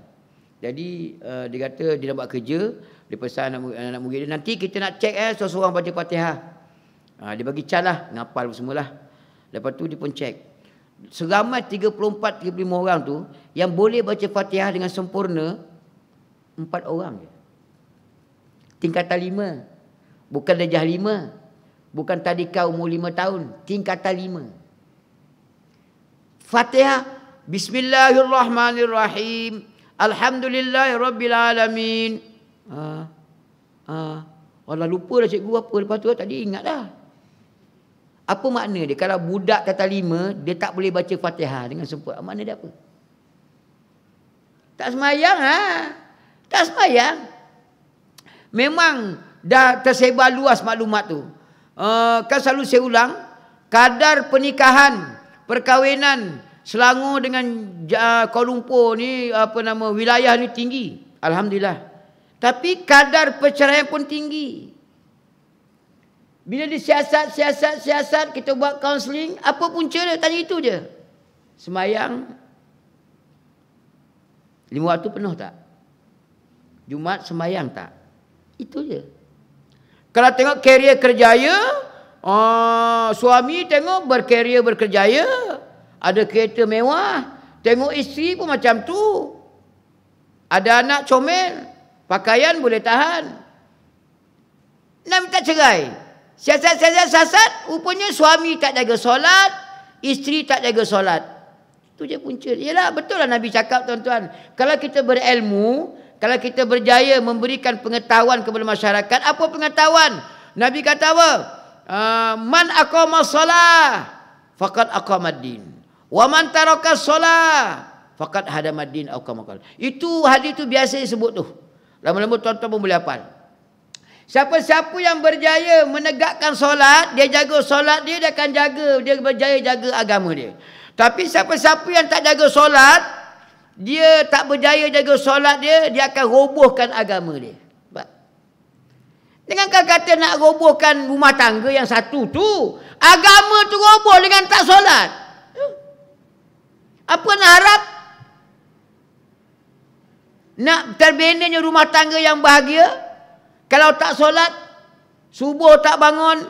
Jadi dia kata dia nak buat kerja, dia pesan anak murid dia, nanti kita nak cek seorang baca Fatihah. Dia bagi can lah, ngapal semualah. Lepas tu dia pun cek. Seramai 34-35 orang tu yang boleh baca Fatihah dengan sempurna 4 orang je. Tingkatan 5. Bukan darjah 5. Bukan tadika umur 5 tahun. Tingkatan 5. Fatihah. Bismillahirrahmanirrahim. Alhamdulillahirrabbilalamin. Walau lupa dah cikgu apa. Lepas tu tadi ingat dah. Apa makna dia? Kalau budak kata 5, dia tak boleh baca Fatihah dengan sempurna. Makna dia apa? Tak semayang Tak semayang. Memang dah tersebar luas maklumat tu. Kan selalu saya ulang, kadar pernikahan, perkahwinan Selangor dengan Kuala Lumpur ni, wilayah ni tinggi. Alhamdulillah. Tapi kadar perceraian pun tinggi. Bila disiasat, kita buat kaunseling, apa punca dia? Tanya itu je. Semayang 5 waktu penuh tak? Jumaat semayang tak? Itu je. Kalau tengok karier kerjaya, suami tengok berkarier berkerjaya, ada kereta mewah, tengok isteri pun macam tu. Ada anak comel, pakaian boleh tahan. Nak minta cerai. Siasat, rupanya suami tak jaga solat, isteri tak jaga solat. Itu je punca. Yalah, betul lah Nabi cakap tuan-tuan. Kalau kita berilmu, kalau kita berjaya memberikan pengetahuan kepada masyarakat, apa pengetahuan? Nabi kata apa? Man aqama solah. faqad aqamaddin. Wa man taraka solat faqad hadamaddin au kama qala. Itu hadis tu biasa disebut tu. Lama-lama tuan-tuan pun boleh hafal. Siapa-siapa yang berjaya menegakkan solat, dia jaga solat dia, dia akan jaga, dia berjaya jaga agama dia. Tapi siapa-siapa yang tak jaga solat, dia tak berjaya jaga solat dia, dia akan robohkan agama dia. Dengan kata nak robohkan rumah tangga yang satu tu, agama tu roboh dengan tak solat. Apa nak harap? Nak terbinanya rumah tangga yang bahagia, kalau tak solat, subuh tak bangun.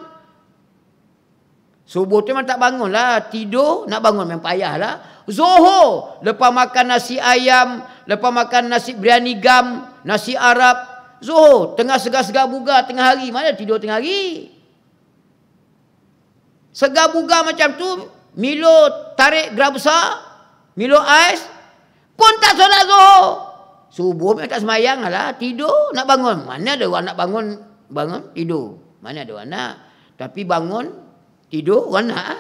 Subuh tu memang tak bangun lah. Tidur, nak bangun memang payah lah. Zuhur, lepas makan nasi ayam, lepas makan nasi biryani gam, nasi Arab. Zuhur, tengah segar-segar bugar tengah hari. Mana tidur tengah hari? Segar bugar macam tu, Milo tarik gerak besar, Milo ais, pun tak solat zuhur. Subuh memang tak semayang lah. Tidur, nak bangun. Mana ada orang nak bangun, tidur. Mana ada orang nak. Tapi bangun, tidur, orang nak.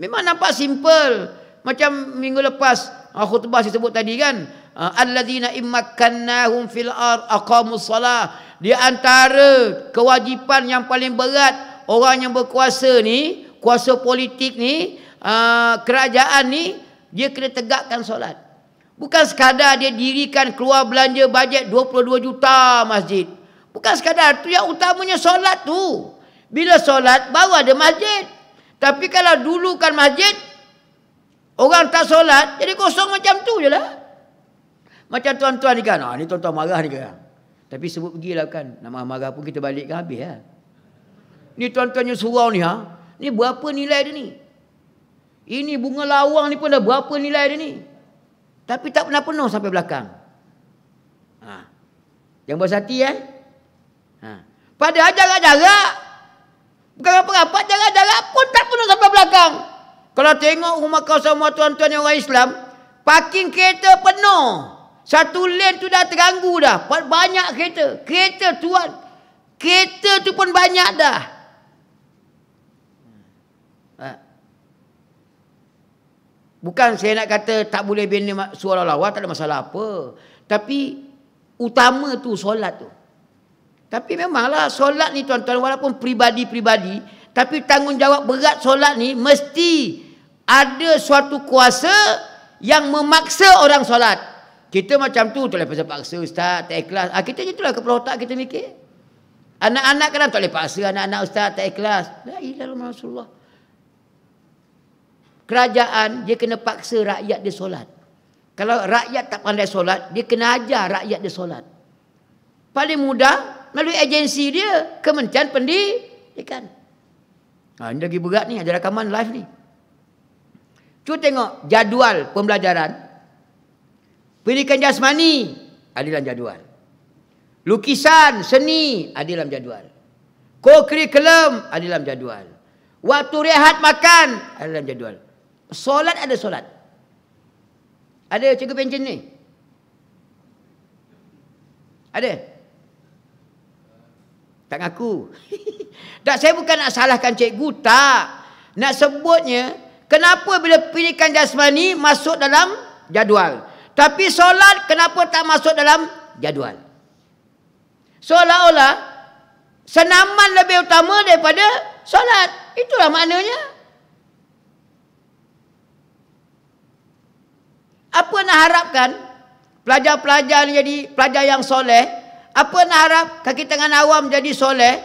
Memang nampak simple. Macam minggu lepas, khutbah saya sebut tadi kan. Alladzina immakkannahum fil ard aqamus salah. Di antara kewajipan yang paling berat orang yang berkuasa ni, kuasa politik ni, kerajaan ni, dia kena tegakkan solat. Bukan sekadar dia dirikan keluar belanja bajet 22 juta masjid. Bukan sekadar tu, yang utamanya solat tu. Bila solat baru ada masjid. Tapi kalau dulu kan masjid, orang tak solat, jadi kosong macam tu je lah. Macam tuan-tuan ni kan, ni tuan-tuan marah ni kan. Tapi sebut pergilah kan, nak marah pun kita balik kan habis lah. Ni tuan-tuannya surau ni ni berapa nilai dia ni? Ini bunga lawang ni pun dah berapa nilai dia ni? Tapi tak pernah penuh sampai belakang. Yang bersati Padahal jarak-jarak, bukan apa-apa, jarak-jarak pun tak penuh sampai belakang. Kalau tengok rumah kau semua tuan-tuan yang orang Islam, parking kereta penuh. Satu lane tu dah terganggu dah. Banyak kereta. Kereta tuan. Kereta tu pun banyak dah. Bukan saya nak kata tak boleh bina suara lawa, tak ada masalah apa. Tapi utama tu solat tu. Tapi memanglah solat ni tuan-tuan, walaupun pribadi-pribadi, tapi tanggungjawab berat solat ni mesti ada suatu kuasa yang memaksa orang solat. Kita macam tu, tak boleh paksa ustaz, tak ikhlas. Kita itulah kepala otak kita mikir. Anak-anak kadang tak boleh paksa anak-anak ustaz, tak ikhlas. La ilaha illallah Rasulullah. Kerajaan, dia kena paksa rakyat dia solat. Kalau rakyat tak pandai solat, dia kena ajar rakyat dia solat. Paling mudah, melalui agensi dia, Kementerian Pendidikan. Ini lagi berat ni, ada rakaman live ni. Cuba tengok jadual pembelajaran. Pendidikan jasmani ada dalam jadual. Lukisan, seni ada dalam jadual. Co-curriculum ada dalam jadual. Waktu rehat makan ada dalam jadual. Solat ada solat. Ada cikgu pension ni? Ada? Tak ngaku. Tak, saya bukan nak salahkan cikgu, tak. Nak sebutnya, kenapa bila pendidikan jasmani masuk dalam jadual, tapi solat kenapa tak masuk dalam jadual? Seolah-olah senaman lebih utama daripada solat. Itulah maknanya. Apa nak harapkan pelajar-pelajar ni jadi pelajar yang soleh? Apa nak harap kaki tangan awam jadi soleh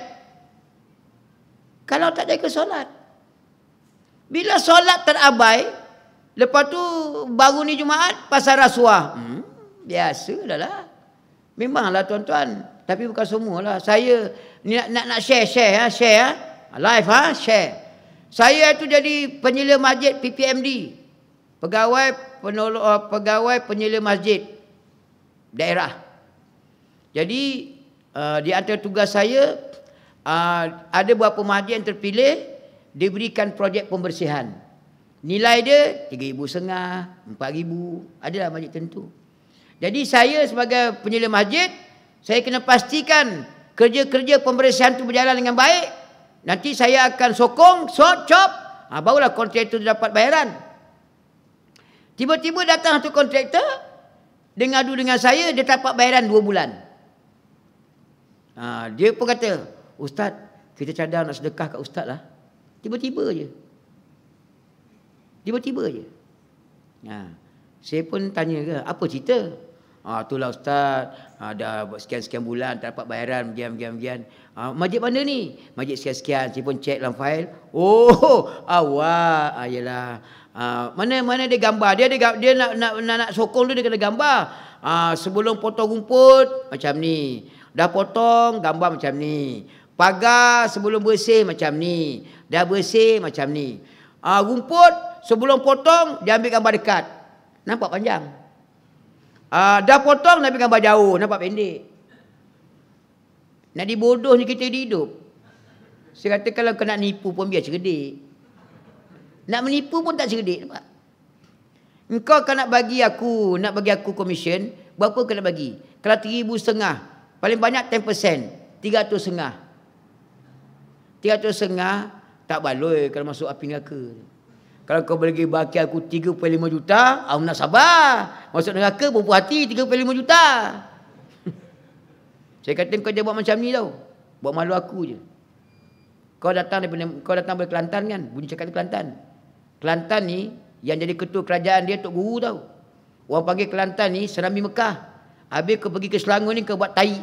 kalau tak jaga solat? Bila solat terabai, lepas tu baru ni Jumaat pasal rasuah. Biasa dah lah. Memanglah tuan-tuan. Tapi bukan semualah. Saya nak share. Live share. Saya tu jadi penyela masjid PPMD. Pegawai penyela masjid daerah. Jadi di antara tugas saya, ada beberapa masjid yang terpilih diberikan projek pembersihan. Nilai dia 3,500, 4,000, adalah masjid tentu. Jadi saya sebagai penyela masjid, saya kena pastikan kerja-kerja pembersihan itu berjalan dengan baik. Nanti saya akan sokong, chop. Barulah kontraktor dapat bayaran. Tiba-tiba datang satu kontraktor, dia ngadu dengan saya, dia dapat bayaran 2 bulan. Dia pun kata, Ustaz, kita cadang nak sedekah kat Ustaz lah. Tiba-tiba je. Saya pun tanya ke, apa cerita? Itulah Ustaz, dah sekian-sekian bulan tak dapat bayaran, gian. Masjid mana ni? Masjid sekian-sekian. Saya pun cek dalam fail. Oh, awak. Yelah. Mana dia gambar? Dia nak sokong dia kena gambar. Sebelum potong rumput macam ni. Dah potong gambar macam ni. Pagar sebelum bersih macam ni. Dah bersih macam ni. Rumput sebelum potong dia ambil gambar dekat. Nampak panjang. Dah potong dia ambil gambar jauh, nampak pendek. Nak dibodoh ni kita hidup. Saya kata kalau kau nak nipu pun biar cerdik. Nak menipu pun tak cerdik, nampak? Engkau kan nak bagi aku komisen, berapa kau nak bagi? Kalau 3,500, paling banyak 10%, 300,500. 300,500 tak baloi kalau masuk api neraka. Kalau kau boleh bagi aku 3,5 juta, aku nak sabar. Masuk neraka berapa hati 3,5 juta. Saya kata kau jangan buat macam ni tau. Buat malu aku je. Kau datang dari Kelantan kan? Bunyi cakap di Kelantan. Kelantan ni yang jadi ketua kerajaan dia Tok Guru tau. Orang panggil Kelantan ni Serami Mekah. Habis kau pergi ke Selangor ni kau buat tai.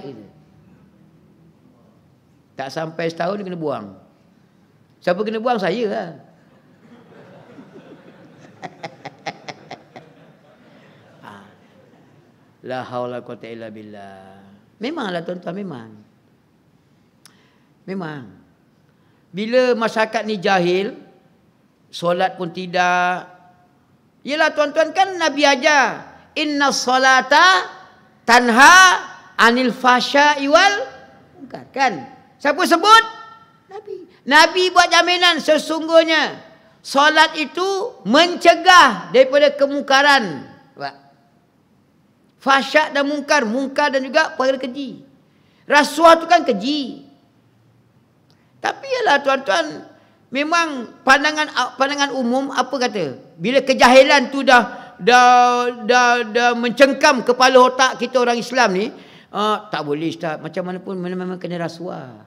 Tak sampai setahun dia kena buang. Siapa kena buang? Saya lah. La haula quwata illa billah. Memanglah tuan-tuan, memang. Bila masyarakat ni jahil, solat pun tidak. Yelah tuan-tuan, kan Nabi ajar, inna salata tanha anil fasya'i wal munkar. Kan? Siapa sebut? Nabi buat jaminan sesungguhnya solat itu mencegah daripada kemungkaran. Fasyak dan mungkar dan juga perkara keji. Rasuah tu kan keji. Tapi yalah tuan-tuan, memang pandangan umum apa kata? Bila kejahilan tu dah mencengkam kepala otak kita orang Islam ni, tak boleh Ustaz, macam mana pun memang kena rasuah.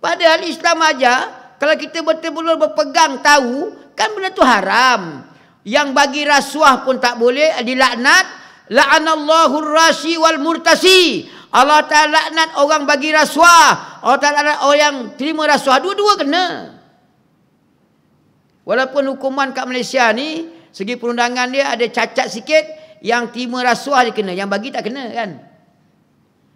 Padahal Islam aja, kalau kita betul-betul berpegang tahu, kan benda tu haram. Yang bagi rasuah pun tak boleh, dilaknat. La'anallahu rashi wal murtasi. Allah Ta'ala laknat orang bagi rasuah. Allah Ta'ala laknat orang yang terima rasuah. Dua-dua kena. Walaupun hukuman kat Malaysia ni, segi perundangan dia ada cacat sikit. Yang terima rasuah dia kena. Yang bagi tak kena kan.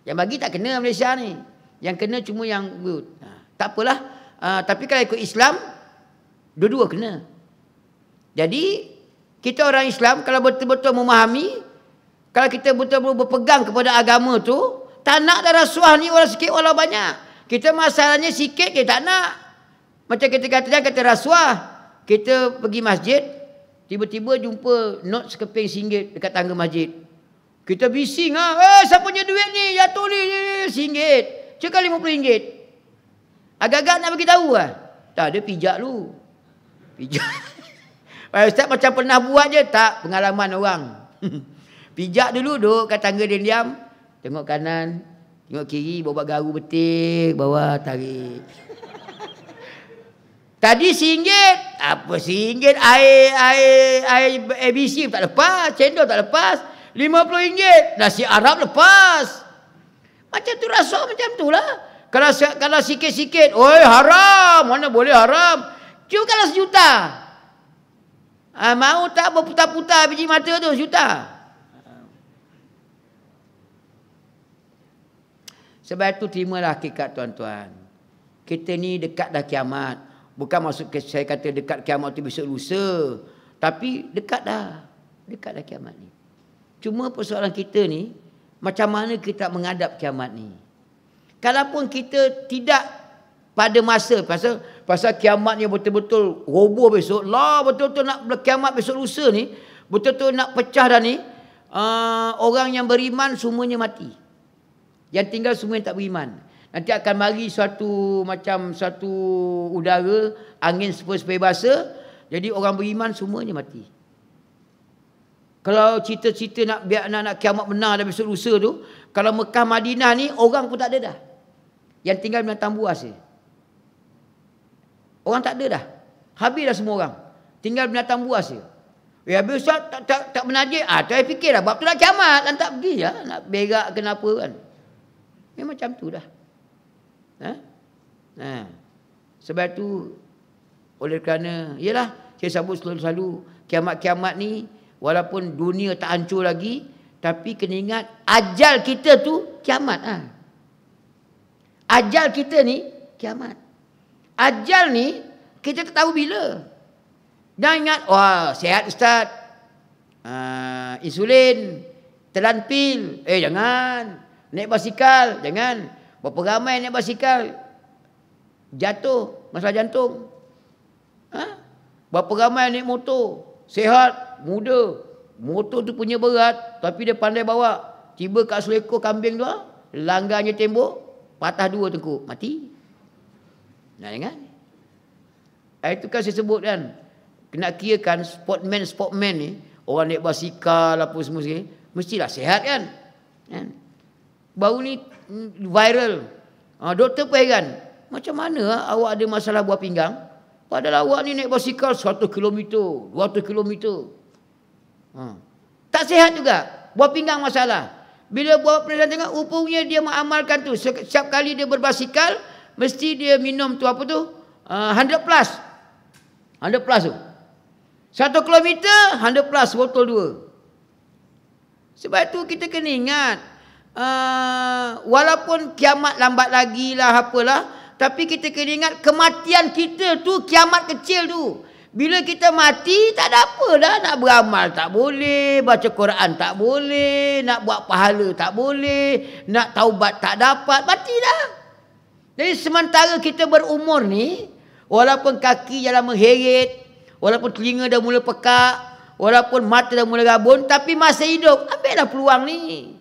Yang bagi tak kena Malaysia ni. Yang kena cuma yang good. Tak apalah. Tapi kalau ikut Islam, dua-dua kena. Jadi, kita orang Islam kalau betul-betul memahami, kalau kita betul-betul berpegang kepada agama tu, tak nak dah rasuah ni walau sikit walau banyak. Kita masalahnya sikit kita tak nak. Macam kita kata rasuah. Kita pergi masjid, tiba-tiba jumpa not sekeping RM1 dekat tangga masjid. Kita bising siapa punya duit ni? Ya tulis RM1. Cakap RM50. Agak-agak nak bagi tahu lah. Tak, dia pijak lu. Pijak. Ustaz macam pernah buat je. Tak, pengalaman orang. Pijak dulu, duduk kat tangga dia diam. Tengok kanan, tengok kiri, bawa garu betik, bawah tarik. Tadi RM1. Apa RM1? Air ABC tak lepas, cendol tak lepas. RM50. Nasi Arab lepas. Macam tu rasuah macam tu lah. Kalau sikit-sikit, oi haram. Mana boleh haram? Cuma kalau RM1. Mau tak berputar-putar biji mata tu RM1? Sebab itu terimalah hakikat tuan-tuan. Kita ni dekat dah kiamat. Bukan maksud saya kata dekat kiamat tu besok lusa. Tapi dekat dah. Dekat dah kiamat ni. Cuma persoalan kita ni, macam mana kita menghadap kiamat ni. Kalaupun kita tidak pada masa, pasal kiamat ni betul-betul roboh besok. Lah betul-betul nak kiamat besok lusa ni, betul-betul nak pecah dah ni. Orang yang beriman semuanya mati. Yang tinggal semua yang tak beriman. Nanti akan mari suatu udara, angin sepoi-sepoi basah. Jadi orang beriman semuanya mati. Kalau cita-cita nak kiamat benar dan besok lusa tu, kalau Mekah Madinah ni orang pun tak ada dah. Yang tinggal binatang buas je. Orang tak ada dah. Habis dah semua orang. Tinggal binatang buas je. Ya habis tak menajik. Saya fikir dah bab tu nak kiamat, dan tak pergi lah. Nak berak kenapa kan. Memang macam tu dah. Sebab tu, oleh kerana, yalah, saya sebut selalu kiamat-kiamat ni, walaupun dunia tak hancur lagi, tapi kena ingat, ajal kita tu kiamat. Ajal kita ni kiamat. Ajal ni, kita tak tahu bila. Jangan ingat, wah sihat Ustaz, insulin, telan pil. Jangan. Naik basikal, jangan. Berapa ramai naik basikal jatuh, masalah jantung. Berapa ramai naik motor, sihat, muda. Motor tu punya berat, tapi dia pandai bawa. Tiba kat selekor kambing tu, langgarnya tembok, patah 2 tengkuk, mati. Jangan. Itu kan saya sebut kan. Kena kira kan sportman ni, orang naik basikal apa semua sekali, mestilah sihat kan. Baru ni viral. Doktor pun heran. Macam mana awak ada masalah buah pinggang? Padahal awak ni naik basikal 100 km, 200 km. Tak sihat juga. Buah pinggang masalah. Bila buat penelitian tengok, rupanya dia mengamalkan tu. Setiap kali dia berbasikal, mesti dia minum tu apa tu? 100 plus. 100 plus tu. 1 kilometer, 100 plus botol 2. Sebab tu kita kena ingat, walaupun kiamat lambat lagi lah apalah, tapi kita kena ingat kematian kita tu kiamat kecil tu. Bila kita mati, tak ada apa dah. Nak beramal tak boleh, baca Quran tak boleh, nak buat pahala tak boleh, nak taubat tak dapat, mati dah. Jadi sementara kita berumur ni, walaupun kaki jalan mengheret, walaupun telinga dah mula pekak, walaupun mata dah mula rabun, tapi masih hidup, ambillah peluang ni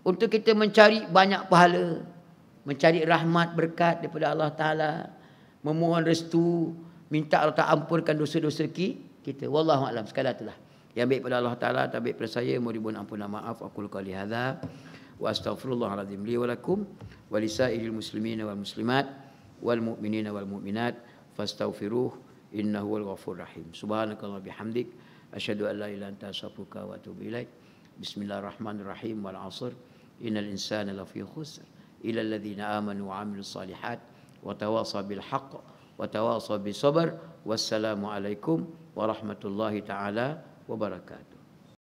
untuk kita mencari banyak pahala, mencari rahmat berkat daripada Allah Ta'ala, memohon restu, minta Allah Ta'ala ampunkan dosa-dosa kita. Wallahu a'lam. Sekadar itulah. Yang baik pada Allah Ta'ala, tak baik pada saya, mohon ampunan maaf. Aqul qouli hadza wa astaghfirullahalazim li wa lakum wa lisairil muslimina wal muslimat wal mu'minina wal mu'minat fastaghfiruh innahu wal ghafurur rahim. Subhanakallah bihamdik asyhadu an la ilaha illa anta astaghfiruka wa atubu ilaik. Bismillahirrahmanirrahim. Wal 'ashr innal insana lafi khusr illa alladhina amanu wa 'amilus solihat wa tawasaw bil haqq wa tawasaw bis sabr. Wassalamu alaikum warahmatullahi taala wabarakatuh.